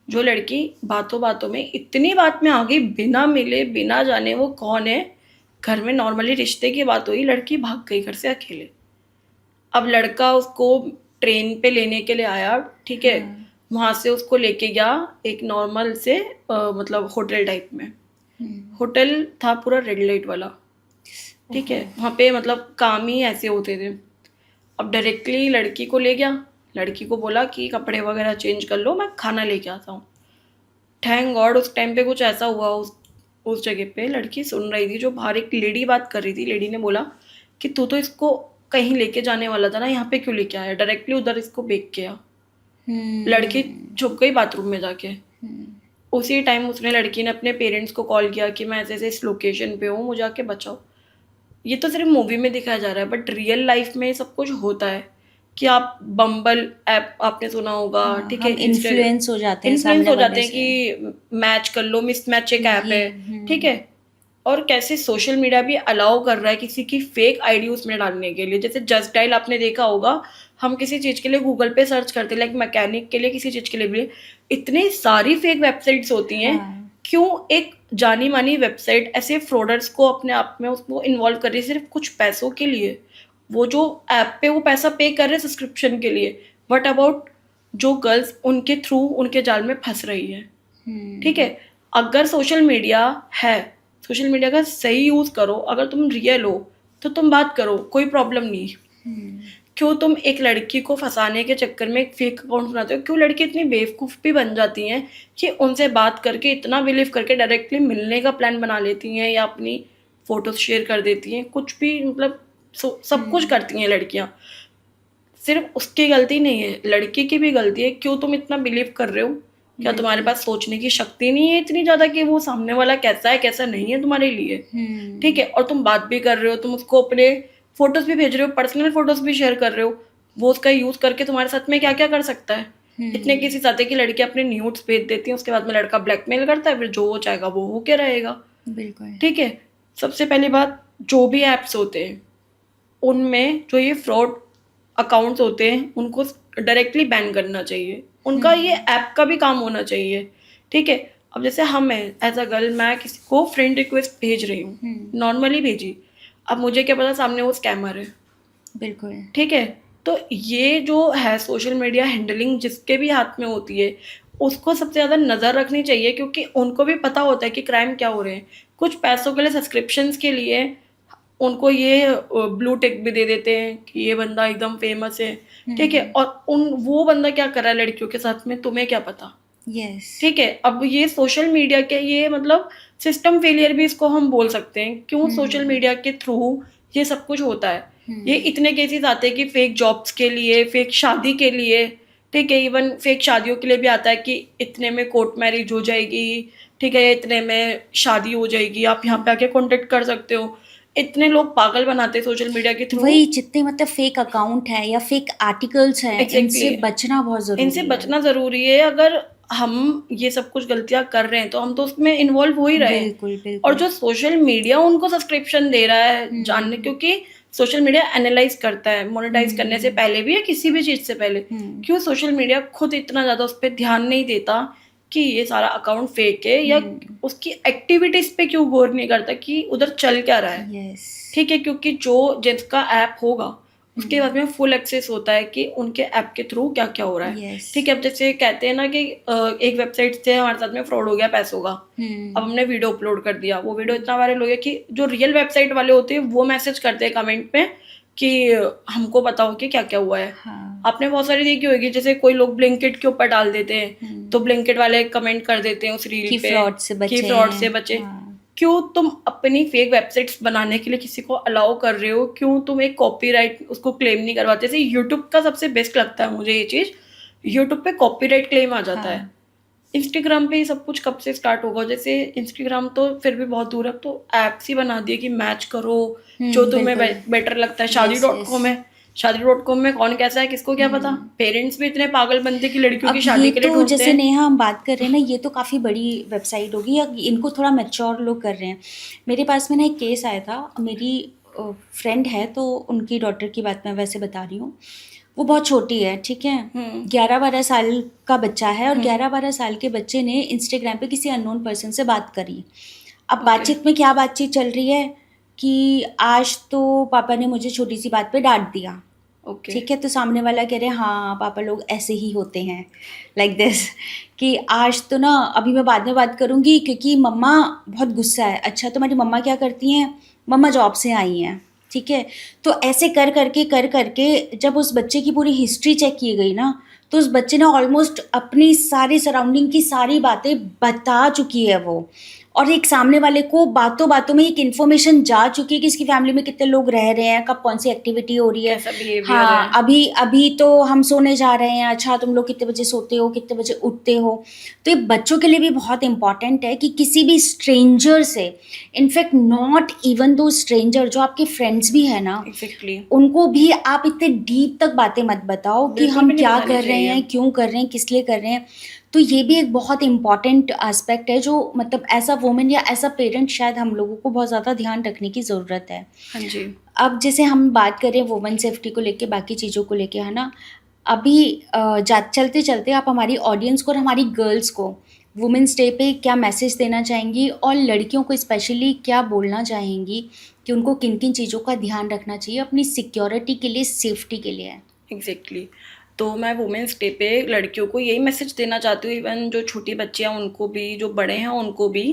जो लड़की बातों बातों में इतनी बात में आ गई, बिना मिले बिना जाने वो कौन है, घर में नॉर्मली रिश्ते की बात हुई, लड़की भाग गई घर से अकेले। अब लड़का उसको ट्रेन पे लेने के लिए आया, ठीक है, वहाँ से उसको लेके गया एक नॉर्मल से मतलब होटल टाइप में, होटल था पूरा रेड लाइट वाला, ठीक है, वहाँ पे मतलब काम ही ऐसे होते थे। अब डायरेक्टली लड़की को ले गया, लड़की को बोला कि कपड़े वगैरह चेंज कर लो, मैं खाना लेके आता हूँ। थैंक गॉड उस टाइम पे कुछ ऐसा हुआ उस जगह पे, लड़की सुन रही थी, जो बाहर एक लेडी बात कर रही थी, लेडी ने बोला कि तू तो इसको कहीं लेके जाने वाला था ना, यहाँ पे क्यों लेके आया, डायरेक्टली उधर इसको बेच गया। लड़की छुप गई बाथरूम में जाके। उसी टाइम उसने लड़की ने अपने पेरेंट्स को कॉल किया कि मैं ऐसे ऐसे इस लोकेशन पे हूँ, मुझे आके बचाओ। ये तो सिर्फ मूवी में दिखाया जा रहा है, बट रियल लाइफ में सब कुछ होता है कि आप बम्बल ऐप आपने सुना होगा, ठीक है, इन्फ्लुएंस हो जाते हैं, इन्फ्लुएंस सामने हो जाते वाले हैं से। कि मैच कर लो, मिसमैच एक ऐप है, ठीक है। और कैसे सोशल मीडिया भी अलाउ कर रहा है किसी की फेक आईडी उसमें डालने के लिए। जैसे जस्ट डायल आपने देखा होगा, हम किसी चीज़ के लिए गूगल पे सर्च करते हैं, लाइक मैकेनिक के लिए, किसी चीज़ के लिए भी, इतनी सारी फेक वेबसाइट्स होती हैं। क्यों एक जानी मानी वेबसाइट ऐसे फ्रॉडर्स को अपने आप में उसको इन्वॉल्व कर रही है सिर्फ कुछ पैसों के लिए? वो जो ऐप पे वो पैसा पे कर रहे हैं सब्सक्रिप्शन के लिए, बट अबाउट जो गर्ल्स उनके थ्रू उनके जाल में फंस रही है, ठीक है। अगर सोशल मीडिया है, सोशल मीडिया का सही यूज़ करो, अगर तुम रियल हो तो तुम बात करो, कोई प्रॉब्लम नहीं। क्यों तुम एक लड़की को फंसाने के चक्कर में एक फेक अकाउंट बनाते हो? क्यों लड़की इतनी बेवकूफ़ भी बन जाती हैं कि उनसे बात करके इतना बिलीव करके डायरेक्टली मिलने का प्लान बना लेती हैं, या अपनी फ़ोटोज़ शेयर कर देती हैं, कुछ भी, मतलब सब कुछ करती हैं लड़कियाँ। सिर्फ उसकी गलती नहीं है, लड़की की भी गलती है। क्यों तुम इतना बिलीव कर रहे हो? क्या तुम्हारे पास सोचने की शक्ति नहीं है इतनी ज़्यादा कि वो सामने वाला कैसा है कैसा नहीं है तुम्हारे लिए, ठीक है। और तुम बात भी कर रहे हो, तुम उसको अपने फोटोज़ भी भेज रहे हो, पर्सनल फोटोज़ भी शेयर कर रहे हो, वो उसका यूज़ करके तुम्हारे साथ में क्या क्या कर सकता है। इतने केसेस आते हैं कि लड़की अपने न्यूड्स भेज देती है, उसके बाद में लड़का ब्लैकमेल करता है, फिर जो वो चाहेगा वो होके रहेगा, बिल्कुल, ठीक है। सबसे पहली बात, जो भी ऐप्स होते हैं उनमें जो ये फ्रॉड अकाउंट्स होते हैं उनको डायरेक्टली बैन करना चाहिए, उनका ये ऐप का भी काम होना चाहिए, ठीक है। अब जैसे हम हैं एज अ गर्ल, मैं किसी को फ्रेंड रिक्वेस्ट भेज रही हूँ, नॉर्मली भेजी, अब मुझे क्या पता सामने वो स्कैमर है, बिल्कुल। ठीक है। तो ये जो है सोशल मीडिया हैंडलिंग जिसके भी हाथ में होती है, उसको सबसे ज़्यादा नज़र रखनी चाहिए, क्योंकि उनको भी पता होता है कि क्राइम क्या हो रहे हैं। कुछ पैसों के लिए, सब्सक्रिप्शंस के लिए उनको ये ब्लू टिक भी दे देते हैं कि ये बंदा एकदम फेमस है, ठीक है। और वो बंदा क्या कर रहा है लड़कियों के साथ में, तुम्हें क्या पता, यस। ठीक है। अब ये सोशल मीडिया के ये मतलब सिस्टम फेलियर भी इसको हम बोल सकते हैं, क्यों सोशल मीडिया के थ्रू ये सब कुछ होता है। ये इतने केसेस आते हैं कि फेक जॉब्स के लिए, फेक शादी के लिए, ठीक है, इवन फेक शादियों के लिए भी आता है कि इतने में कोर्ट मैरिज हो जाएगी, ठीक है, इतने में शादी हो जाएगी, आप यहाँ पे आके कॉन्टेक्ट कर सकते हो। इतने लोग पागल बनाते हैं सोशल मीडिया के थ्रू। वही जितने मतलब फेक अकाउंट है या फेक आर्टिकल्स हैं, Exactly. इनसे बचना बहुत जरूरी इनसे है। बचना ज़रूरी है। अगर हम ये सब कुछ गलतियाँ कर रहे हैं तो हम तो उसमें इन्वॉल्व हो ही रहे हैं। बिल्कुल बिल्कुल। और जो सोशल मीडिया उनको सब्सक्रिप्शन दे रहा है जानने, क्योंकि सोशल मीडिया एनालाइज करता है मोनेटाइज करने से पहले भी या किसी भी चीज़ से पहले, क्यों सोशल मीडिया खुद इतना ज़्यादा उस पर ध्यान नहीं देता कि ये सारा अकाउंट फेक है, या उसकी एक्टिविटीज़ पे क्यों गौर नहीं करता कि उधर चल क्या रहा है, यस। ठीक है। क्योंकि जो जिसका ऐप होगा उसके बाद में फुल एक्सेस होता है कि उनके ऐप के थ्रू क्या क्या हो रहा है, Yes. ठीक है। अब जैसे कहते हैं ना कि एक वेबसाइट से हमारे साथ में फ्रॉड हो गया पैसों का, अब हमने वीडियो अपलोड कर दिया, वो वीडियो इतना वायरल हो गया कि जो रियल वेबसाइट वाले होते हैं वो मैसेज करते हैं कमेंट में कि हमको बताओ कि क्या क्या हुआ है। हाँ। आपने बहुत सारी देखी होगी, जैसे कोई लोग ब्लिंकिट के ऊपर डाल देते हैं तो ब्लिंकिट वाले कमेंट कर देते हैं उस रील कि पे fraud से कि बचें। फ्रॉड से बचे। हाँ। क्यों तुम अपनी फेक वेबसाइट्स बनाने के लिए किसी को अलाउ कर रहे हो, क्यों तुम एक कॉपीराइट उसको क्लेम नहीं करवाते। जैसे यूट्यूब का सबसे बेस्ट लगता है मुझे ये चीज़, यूट्यूब पे कॉपीराइट क्लेम आ जाता है। इंस्टाग्राम पे ये सब कुछ कब से स्टार्ट होगा, जैसे इंस्टाग्राम तो फिर भी बहुत दूर है, तो ऐप्स ही बना दिए कि मैच करो जो तुम्हें बेटर लगता है। शादी.com है, शादी.com में कौन कैसा है किसको क्या पता। पेरेंट्स भी इतने पागल बनते कि लड़कियों की अब शादी ये के लिए तो ढूंढते जैसे हैं। नेहा हम बात कर रहे हैं ना, ये तो काफ़ी बड़ी वेबसाइट होगी या इनको थोड़ा मैच्योर लोग कर रहे हैं। मेरे पास में ना एक केस आया था, मेरी फ्रेंड है तो उनकी डॉटर की बात मैं वैसे बता रही हूँ। वो बहुत छोटी है, ठीक है, 11-12 साल का बच्चा है, और 11-12 साल के बच्चे ने इंस्टाग्राम पे किसी अननोन पर्सन से बात करी। अब बातचीत में क्या बातचीत चल रही है कि आज तो पापा ने मुझे छोटी सी बात पे डांट दिया, ओके, ठीक है। तो सामने वाला कह रहे हैं हाँ पापा लोग ऐसे ही होते हैं, लाइक दिस, कि आज तो ना अभी मैं बाद में बात करूँगी क्योंकि मम्मा बहुत गुस्सा है। अच्छा तुम्हारी मम्मा क्या करती हैं? मम्मा जॉब से आई हैं, ठीक है। तो ऐसे कर करके जब उस बच्चे की पूरी हिस्ट्री चेक की गई ना, तो उस बच्चे ने ऑलमोस्ट अपनी सारी सराउंडिंग की सारी बातें बता चुकी है वो, और एक सामने वाले को बातों बातों में एक इन्फॉर्मेशन जा चुकी है कि इसकी फैमिली में कितने लोग रह रहे हैं, कब कौन सी एक्टिविटी हो रही है, कैसा बिहेवियर हाँ है। अभी तो हम सोने जा रहे हैं, अच्छा तुम लोग कितने बजे सोते हो, कितने बजे उठते हो। तो ये बच्चों के लिए भी बहुत इंपॉर्टेंट है कि किसी भी स्ट्रेंजर से, in fact not even though stranger, जो आपके फ्रेंड्स भी है ना, एग्जैक्टली, उनको भी आप इतने डीप तक बातें मत बताओ कि बिल्कुल हम भी नहीं क्या बतानी कर रहे चाहिए। हैं, क्यों कर रहे हैं, किस लिए कर रहे हैं। तो ये भी एक बहुत इम्पॉर्टेंट एस्पेक्ट है जो मतलब एज अ वुमेन या एज अ पेरेंट शायद हम लोगों को बहुत ज़्यादा ध्यान रखने की ज़रूरत है। हाँ जी, अब जैसे हम बात करें वुमेन सेफ्टी को लेके, बाकी चीज़ों को लेके, है ना, अभी चलते चलते आप हमारी ऑडियंस को और हमारी गर्ल्स को वुमेन्स डे पे क्या मैसेज देना चाहेंगी, और लड़कियों को स्पेशली क्या बोलना चाहेंगी कि उनको किन किन चीज़ों का ध्यान रखना चाहिए अपनी सिक्योरिटी के लिए, सेफ्टी के लिए? एग्जैक्टली। तो मैं वुमेंस डे पे लड़कियों को यही मैसेज देना चाहती हूँ, इवन जो छोटी बच्चियाँ उनको भी, जो बड़े हैं उनको भी,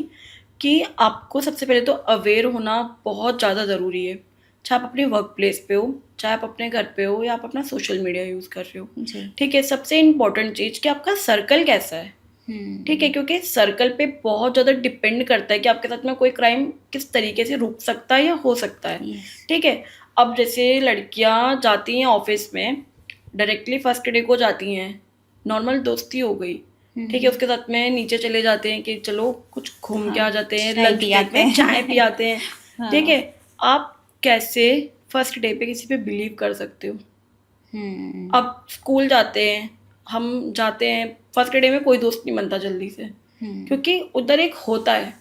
कि आपको सबसे पहले तो अवेयर होना बहुत ज़्यादा ज़रूरी है। चाहे आप अपने वर्क प्लेस पे हो, चाहे आप अपने घर पे हो, या आप अपना सोशल मीडिया यूज़ कर रहे हो, जी। ठीक है। सबसे इम्पोर्टेंट चीज़ कि आपका सर्कल कैसा है, ठीक है, क्योंकि सर्कल पे बहुत ज़्यादा डिपेंड करता है कि आपके साथ में कोई क्राइम किस तरीके से रुक सकता है या हो सकता है, Yes. ठीक है। अब जैसे लड़कियां जाती हैं ऑफिस में, डायरेक्टली फर्स्ट डे को जाती हैं, नॉर्मल दोस्ती हो गई, ठीक है, उसके साथ में नीचे चले जाते हैं कि चलो कुछ घूम के आ जाते हैं, चाय लंच पी ब्रेक आते में हैं। चाय पी आते हैं, ठीक है। आप कैसे फर्स्ट डे पे किसी पे बिलीव कर सकते हो? अब स्कूल जाते हैं, हम जाते हैं, फर्स्ट डे में कोई दोस्त नहीं बनता जल्दी से, क्योंकि उधर एक होता है।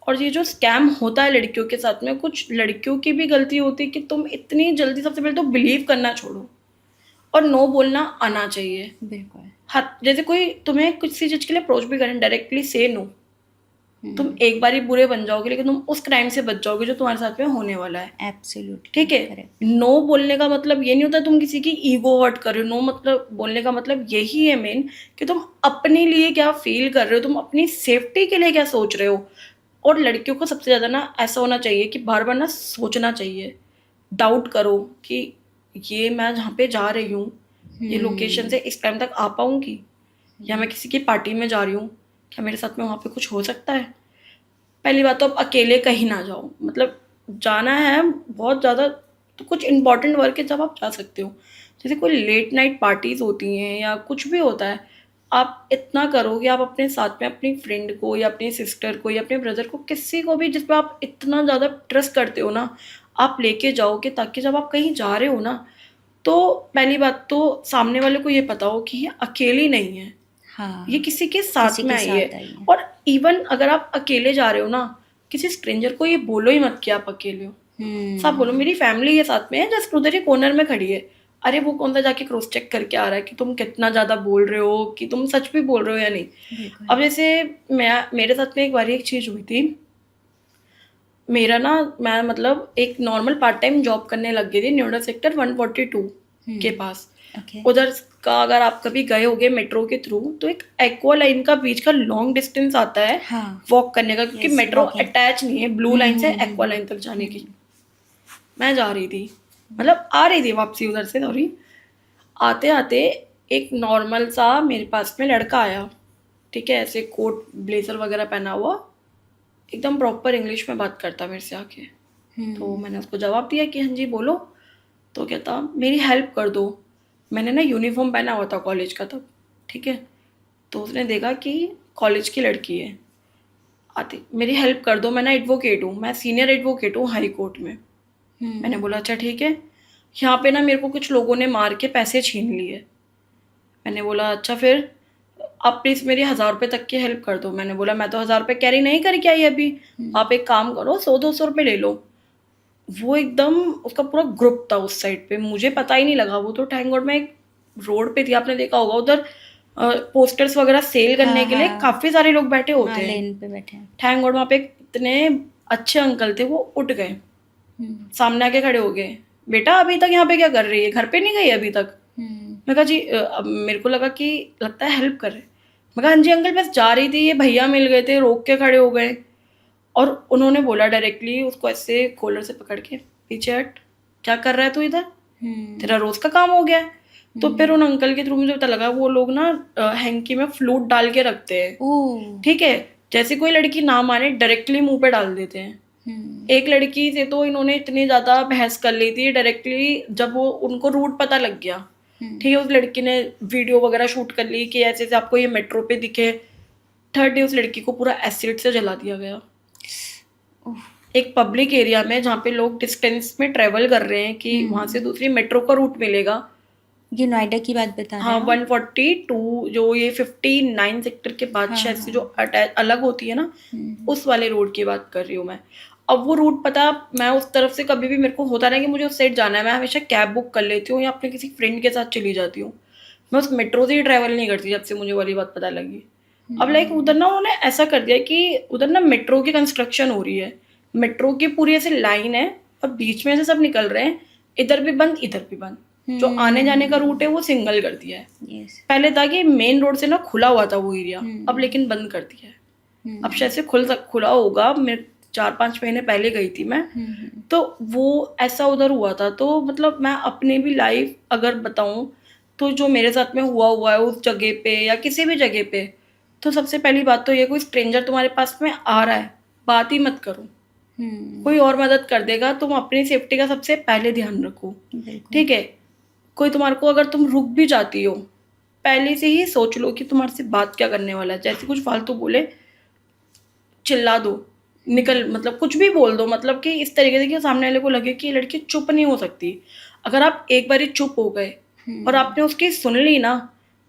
और ये जो स्कैम होता है लड़कियों के साथ में, कुछ लड़कियों की भी गलती होती है कि तुम इतनी जल्दी सबसे पहले तो बिलीव करना छोड़ो, और नो बोलना आना चाहिए। बिल्कुल। जैसे कोई तुम्हें किसी चीज के लिए अप्रोच भी करें, डायरेक्टली से नो। तुम एक बार ही बुरे बन जाओगे, लेकिन तुम उस क्राइम से बच जाओगे जो तुम्हारे साथ में होने वाला है। एब्सोल्युटली ठीक है। करेक्ट। नो बोलने का मतलब ये नहीं होता तुम किसी की ईगो हर्ट कर रहे हो। नो मतलब बोलने का मतलब यही है मेन, कि तुम अपने लिए क्या फील कर रहे हो, तुम अपनी सेफ्टी के लिए क्या सोच रहे हो। और लड़कियों को सबसे ज़्यादा ना ऐसा होना चाहिए कि बार बार ना सोचना चाहिए, डाउट करो कि ये मैं जहाँ पे जा रही हूँ, ये लोकेशन से इस टाइम तक आ पाऊँगी, या मैं किसी की पार्टी में जा रही हूँ, क्या मेरे साथ में वहाँ पे कुछ हो सकता है। पहली बात तो आप अकेले कहीं ना जाओ, मतलब जाना है बहुत ज़्यादा तो कुछ इंपॉर्टेंट वर्क है जब आप जा सकते हो। जैसे कोई लेट नाइट पार्टीज़ होती हैं या कुछ भी होता है, आप इतना करो कि आप अपने साथ में अपनी फ्रेंड को या अपनी सिस्टर को या अपने ब्रदर को, किसी को भी जिस पे आप इतना ज़्यादा ट्रस्ट करते हो ना, आप लेके जाओगे, ताकि जब आप कहीं जा रहे हो ना, तो पहली बात तो सामने वाले को ये पता हो कि ये अकेली नहीं है, हाँ, ये किसी के साथ किसी में के आई साथ है। आई है। और इवन अगर आप अकेले जा रहे हो ना, किसी स्ट्रेंजर को ये बोलो ही मत कि आप अकेले हो। सब बोलो मेरी फैमिली के साथ में है, जस्ट उधर ही कॉर्नर में खड़ी है। अरे वो कौन सा जाके क्रॉस चेक करके आ रहा है कि तुम कितना ज़्यादा बोल रहे हो, कि तुम सच भी बोल रहे हो या नहीं। बिल्कुल। अब जैसे मेरे साथ में एक बार एक चीज़ हुई थी। मेरा ना, मैं मतलब एक नॉर्मल पार्ट टाइम जॉब करने लग गई थी नोएडा सेक्टर 142 के पास। ओके। उधर का अगर आप कभी गए होगे मेट्रो के थ्रू, तो एक एक्वा लाइन का बीच का लॉन्ग डिस्टेंस आता है हाँ। वॉक करने का, क्योंकि Yes, मेट्रो walking. अटैच नहीं है ब्लू लाइन से एक्वा लाइन तक जाने की। मैं जा रही थी, मतलब आ रही थी वापसी उधर से, सॉरी। आते आते एक नॉर्मल सा मेरे पास में लड़का आया, ठीक है, ऐसे कोट ब्लेजर वगैरह पहना हुआ, एकदम प्रॉपर इंग्लिश में बात करता मेरे से आके। तो मैंने उसको जवाब दिया कि हाँ जी बोलो। तो कहता मेरी हेल्प कर दो। मैंने ना यूनिफॉर्म पहना हुआ था कॉलेज का तब, ठीक है। तो उसने देखा कि कॉलेज की लड़की है, आती मेरी हेल्प कर दो, मैं ना एडवोकेट हूँ, मैं सीनियर एडवोकेट हूँ हाई कोर्ट में। मैंने बोला अच्छा ठीक है, यहाँ पे ना मेरे को कुछ लोगों ने मार के पैसे छीन लिए। मैंने बोला अच्छा फिर, आप प्लीज़ मेरी 1000 रुपये तक की हेल्प कर दो। मैंने बोला मैं तो 1000 रुपये कैरी नहीं करके आई अभी, आप एक काम करो 100-200 रुपये ले लो। वो एकदम, उसका पूरा ग्रुप था उस साइड पे, मुझे पता ही नहीं लगा। वो तो थैंक गॉड मैं एक रोड पे थी, आपने देखा होगा उधर पोस्टर्स वगैरह सेल करने के लिए काफ़ी सारे लोग बैठे होते हैं, लेन पे बैठे हैं। थैंक गॉड वहाँ पे इतने अच्छे अंकल थे, वो उठ गए, सामने आके खड़े हो गए, बेटा अभी तक यहाँ पे क्या कर रही है, घर पे नहीं गई अभी तक। मैं कहा जी अब मेरे को लगा कि लगता है हेल्प कर रहे। मैं कहा हाँ जी अंकल बस जा रही थी, ये भैया मिल गए थे, रोक के खड़े हो गए। और उन्होंने बोला डायरेक्टली उसको ऐसे कॉलर से पकड़ के, पीछे हट, क्या कर रहा है तू इधर, तेरा रोज का काम हो गया है। तो फिर उन अंकल के थ्रू मुझे पता लगा वो लोग ना हैंकी में फ्लूट डाल के रखते हैं, ठीक है। जैसे कोई लड़की ना माने डायरेक्टली मुंह पे डाल देते हैं। एक लड़की से तो इन्होंने इतनी ज्यादा बहस कर ली थी डायरेक्टली, जब वो उनको रूट पता लग गया, ठीक है, उस लड़की ने वीडियो वगैरह शूट कर ली कि ऐसे ऐसे आपको ये मेट्रो पे दिखे। थर्ड डे उस लड़की को पूरा एसिड से जला दिया गया, एक पब्लिक एरिया में जहाँ पे लोग डिस्टेंस में ट्रेवल कर रहे हैं कि वहां से दूसरी मेट्रो का रूट मिलेगा। ये नोएडा की बात बता रहे हाँ हो? 142 जो ये 59 सेक्टर के बाद शायद से जो अटैच अलग होती है ना, उस वाले रोड की बात कर रही हूँ मैं। अब वो रूट पता, मैं उस तरफ से कभी भी मेरे को होता नहीं कि मुझे उस साइड जाना है, मैं हमेशा कैब बुक कर लेती हूँ या अपने किसी फ्रेंड के साथ चली जाती हूँ। मैं उस मेट्रो से ही ट्रैवल नहीं करती जब से मुझे वाली बात पता लगी। अब लाइक उधर ना उन्होंने ऐसा कर दिया कि उधर ना मेट्रो की कंस्ट्रक्शन हो रही है, मेट्रो की पूरी ऐसे लाइन है और बीच में से सब निकल रहे हैं, इधर भी बंद इधर भी बंद। जो आने जाने का रूट है वो सिंगल कर दिया है। Yes. पहले था कि मेन रोड से ना खुला हुआ था वो एरिया, अब लेकिन बंद कर दिया है। अब शायद से खुला होगा, मैं 4-5 महीने पहले गई थी मैं, तो वो ऐसा उधर हुआ था। तो मतलब मैं अपनी भी लाइफ अगर बताऊं तो जो मेरे साथ में हुआ है उस जगह पे या किसी भी जगह पे, तो सबसे पहली बात तो ये, कोई स्ट्रेंजर तुम्हारे पास में आ रहा है बात ही मत करो, कोई और मदद कर देगा। तुम अपनी सेफ्टी का सबसे पहले ध्यान रखो, ठीक है। कोई तुम्हारे को अगर तुम रुक भी जाती हो, पहले से ही सोच लो कि तुम्हारे से बात क्या करने वाला है। जैसे कुछ फालतू बोले, चिल्ला दो, निकल, मतलब कुछ भी बोल दो, मतलब कि इस तरीके से कि सामने वाले को लगे कि ये लड़की चुप नहीं हो सकती। अगर आप एक बार चुप हो गए और आपने उसकी सुन ली ना,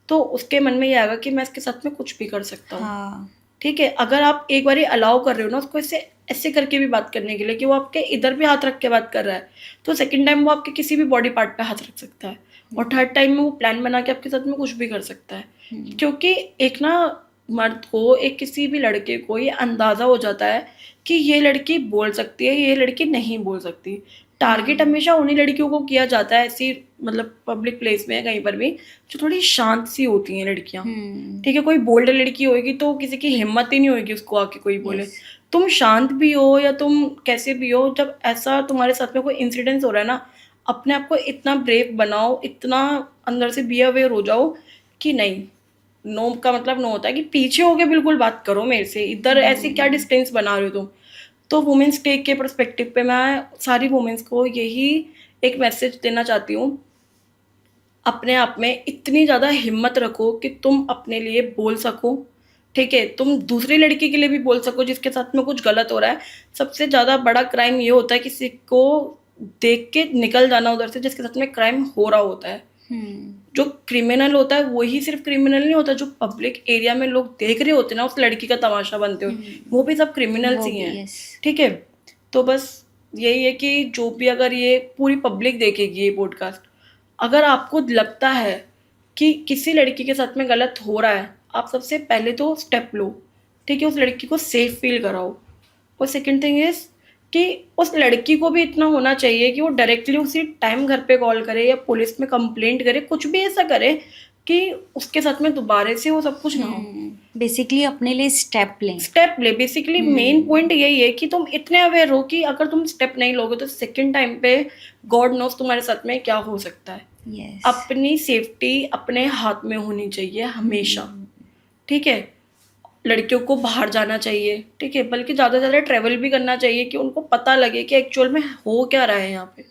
तो उसके मन में ये आएगा कि मैं इसके साथ में कुछ भी कर सकता हूँ। हाँ। ठीक है, अगर आप एक बार अलाउ कर रहे हो ना उसको इससे ऐसे करके भी बात करने के लिए कि वो आपके इधर भी हाथ रख के बात कर रहा है, तो सेकंड टाइम वो आपके किसी भी बॉडी पार्ट पे हाथ रख सकता है और थर्ड टाइम में वो प्लान बना के आपके साथ में कुछ भी कर सकता है, क्योंकि एक ना मर्द को, एक किसी भी लड़के को ये अंदाज़ा हो जाता है कि ये लड़की बोल सकती है, ये लड़की नहीं बोल सकती। टारगेट हमेशा उन्हीं लड़कियों को किया जाता है ऐसी, मतलब पब्लिक प्लेस में कहीं पर भी, जो थोड़ी शांत सी होती हैं लड़कियां। ठीक है, कोई बोल्ड लड़की होगी तो किसी की हिम्मत ही नहीं होगी उसको आके कोई बोले। तुम शांत भी हो या तुम कैसे भी हो, जब ऐसा तुम्हारे साथ में कोई इंसिडेंस हो रहा है ना, अपने आप को इतना ब्रेव बनाओ, इतना अंदर से बी अवेयर हो जाओ कि नहीं, नो का मतलब नो होता है कि पीछे होके बिल्कुल बात करो मेरे से, इधर ऐसे क्या डिस्टेंस बना रहे हो तुम। तो वुमेन्स डे के पर्सपेक्टिव पे मैं सारी वुमेन्स को यही एक मैसेज देना चाहती हूँ, अपने आप में इतनी ज़्यादा हिम्मत रखो कि तुम अपने लिए बोल सको। ठीक है, तुम दूसरी लड़की के लिए भी बोल सको जिसके साथ में कुछ गलत हो रहा है। सबसे ज़्यादा बड़ा क्राइम ये होता है किसी को देख के निकल जाना उधर से जिसके साथ में क्राइम हो रहा होता है। जो क्रिमिनल होता है वही सिर्फ क्रिमिनल नहीं होता, जो पब्लिक एरिया में लोग देख रहे होते हैं ना उस लड़की का तमाशा बनते हुए, वो भी सब क्रिमिनल्स ही हैं। ठीक है, तो बस यही है कि जो भी अगर ये पूरी पब्लिक देखेगी ये पॉडकास्ट, अगर आपको लगता है कि किसी लड़की के साथ में गलत हो रहा है, आप सबसे पहले तो स्टेप लो। ठीक है, उस लड़की को सेफ फील कराओ। और सेकंड थिंग इज कि उस लड़की को भी इतना होना चाहिए कि वो डायरेक्टली उसी टाइम घर पे कॉल करे या पुलिस में कंप्लेंट करे, कुछ भी ऐसा करे कि उसके साथ में दोबारा से वो सब कुछ ना हो। बेसिकली अपने लिए स्टेप ले। बेसिकली मेन पॉइंट यही है कि तुम इतने अवेयर हो कि अगर तुम स्टेप नहीं लोगे तो सेकंड टाइम पे गॉड नोस तुम्हारे साथ में क्या हो सकता है। अपनी सेफ्टी अपने हाथ में होनी चाहिए हमेशा। ठीक है, लड़कियों को बाहर जाना चाहिए, ठीक है, बल्कि ज़्यादा से ज़्यादा ट्रैवल भी करना चाहिए कि उनको पता लगे कि एक्चुअल में हो क्या रहा है यहाँ पे।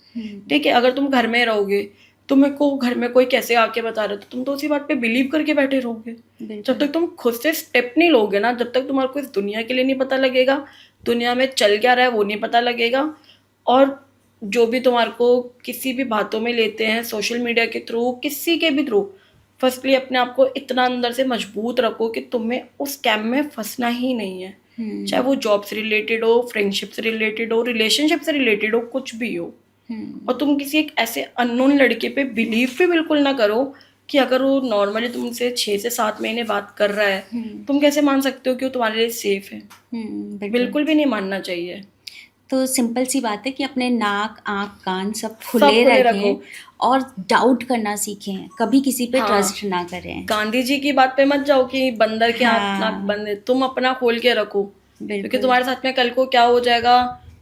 ठीक है, अगर तुम घर में रहोगे, तुम्हें को घर में कोई कैसे आके बता रहे तो तुम तो उसी बात पे बिलीव करके बैठे रहोगे। जब तक तुम खुद से स्टेप नहीं लोगे ना, जब तक तुम्हारे को इस दुनिया के लिए नहीं पता लगेगा, दुनिया में चल क्या रहा है वो नहीं पता लगेगा, और जो भी तुम्हारे को किसी भी बातों में लेते हैं सोशल मीडिया के थ्रू, किसी के भी थ्रू, फर्स्टली अपने आप को इतना अंदर से मजबूत रखो कि तुम्हें उस स्कैम में फंसना ही नहीं है। चाहे वो जॉब से रिलेटेड हो, फ्रेंडशिप से रिलेटेड हो, रिलेशनशिप से रिलेटेड हो, कुछ भी हो। और तुम किसी एक ऐसे अननोन लड़के पे बिलीव भी बिल्कुल ना करो कि अगर वो नॉर्मली तुमसे 6 से 7 महीने बात कर रहा है, तुम कैसे मान सकते हो कि वो तुम्हारे लिए सेफ है। बिल्कुल भी नहीं मानना चाहिए। तो सिंपल सी बात है कि अपने नाक, आँख, कान सब खुले रखें और डाउट करना सीखें, कभी किसी पे ट्रस्ट ना करें। गांधी जी की बात पे मत जाओ कि बंदर के हाथ नाक बंद है, तुम अपना खोल के रखो, क्योंकि तुम्हारे साथ में कल को क्या हो जाएगा,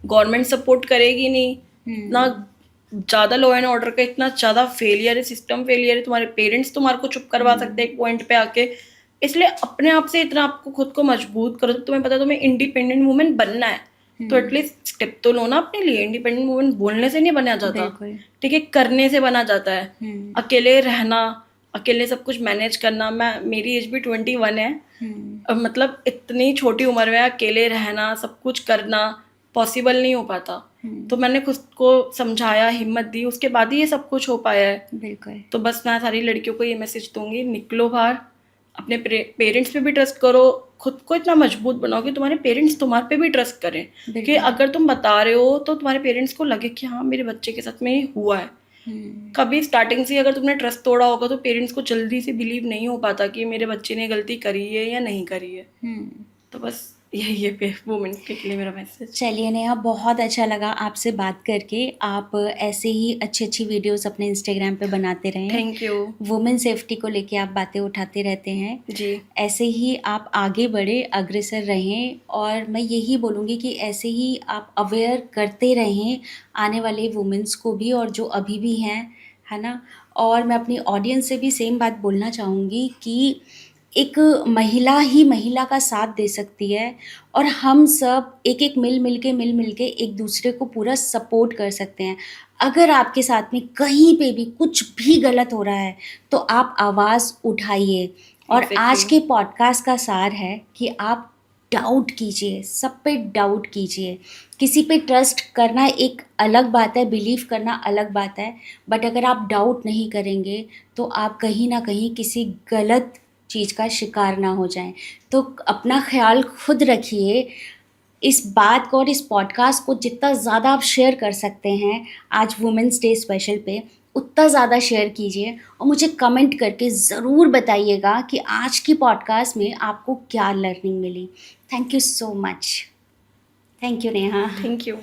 गवर्नमेंट सपोर्ट करेगी नहीं, इतना ज़्यादा लॉ एंड ऑर्डर का इतना ज़्यादा फेलियर है, सिस्टम फेलियर है, तुम्हारे पेरेंट्स तुम्हारे को चुप करवा सकते हैं एक पॉइंट पे आके। इसलिए अपने आप से इतना आपको खुद को मजबूत करो, तो तुम्हें पता है तुम्हें इंडिपेंडेंट वुमेन बनना है, तो एटलीस्ट स्टेप तो लो ना अपने लिए। इंडिपेंडेंट वुमेन बोलने से नहीं बना जाता, ठीक है, करने से बना जाता है। अकेले रहना, अकेले सब कुछ मैनेज करना, मेरी एज भी 21 है, मतलब इतनी छोटी उम्र में अकेले रहना, सब कुछ करना पॉसिबल नहीं हो पाता। तो मैंने खुद को समझाया, हिम्मत दी, उसके बाद ही ये सब कुछ हो पाया है। बिल्कुल। तो बस मैं सारी लड़कियों को ये मैसेज दूंगी, निकलो बाहर, अपने पेरेंट्स पे भी ट्रस्ट करो, खुद को इतना मजबूत बनाओ कि तुम्हारे पेरेंट्स तुम्हारे पे भी ट्रस्ट करें, कि अगर तुम बता रहे हो तो तुम्हारे पेरेंट्स को लगे कि हाँ मेरे बच्चे के साथ में ये हुआ है। कभी स्टार्टिंग से अगर तुमने ट्रस्ट तोड़ा होगा तो पेरेंट्स को जल्दी से बिलीव नहीं हो पाता कि मेरे बच्चे ने गलती करी है या नहीं करी है। तो बस यही है वुमेन के लिए मेरा मैसेज। चलिए नेहा, बहुत अच्छा लगा आपसे बात करके। आप ऐसे ही अच्छी अच्छी वीडियोस अपने इंस्टाग्राम पे बनाते रहें। Thank you. वुमेन सेफ्टी को लेके आप बातें उठाते रहते हैं जी। ऐसे ही आप आगे बढ़े, अग्रसर रहें, और मैं यही बोलूँगी कि ऐसे ही आप अवेयर करते रहें आने वाले वुमेन्स को भी और जो अभी भी हैं, है ना। और मैं अपनी ऑडियंस से भी सेम बात बोलना चाहूँगी कि एक महिला ही महिला का साथ दे सकती है, और हम सब एक मिल के एक दूसरे को पूरा सपोर्ट कर सकते हैं। अगर आपके साथ में कहीं पे भी कुछ भी गलत हो रहा है तो आप आवाज़ उठाइए। और आज के पॉडकास्ट का सार है कि आप डाउट कीजिए, सब पे डाउट कीजिए। किसी पे ट्रस्ट करना एक अलग बात है, बिलीव करना अलग बात है, बट अगर आप डाउट नहीं करेंगे तो आप कहीं ना कहीं किसी गलत चीज़ का शिकार ना हो जाएं। तो अपना ख्याल खुद रखिए। इस बात को और इस पॉडकास्ट को जितना ज़्यादा आप शेयर कर सकते हैं आज वुमेंस डे स्पेशल पे, उतना ज़्यादा शेयर कीजिए और मुझे कमेंट करके ज़रूर बताइएगा कि आज की पॉडकास्ट में आपको क्या लर्निंग मिली। Thank you so much. Thank you Neha. Thank you.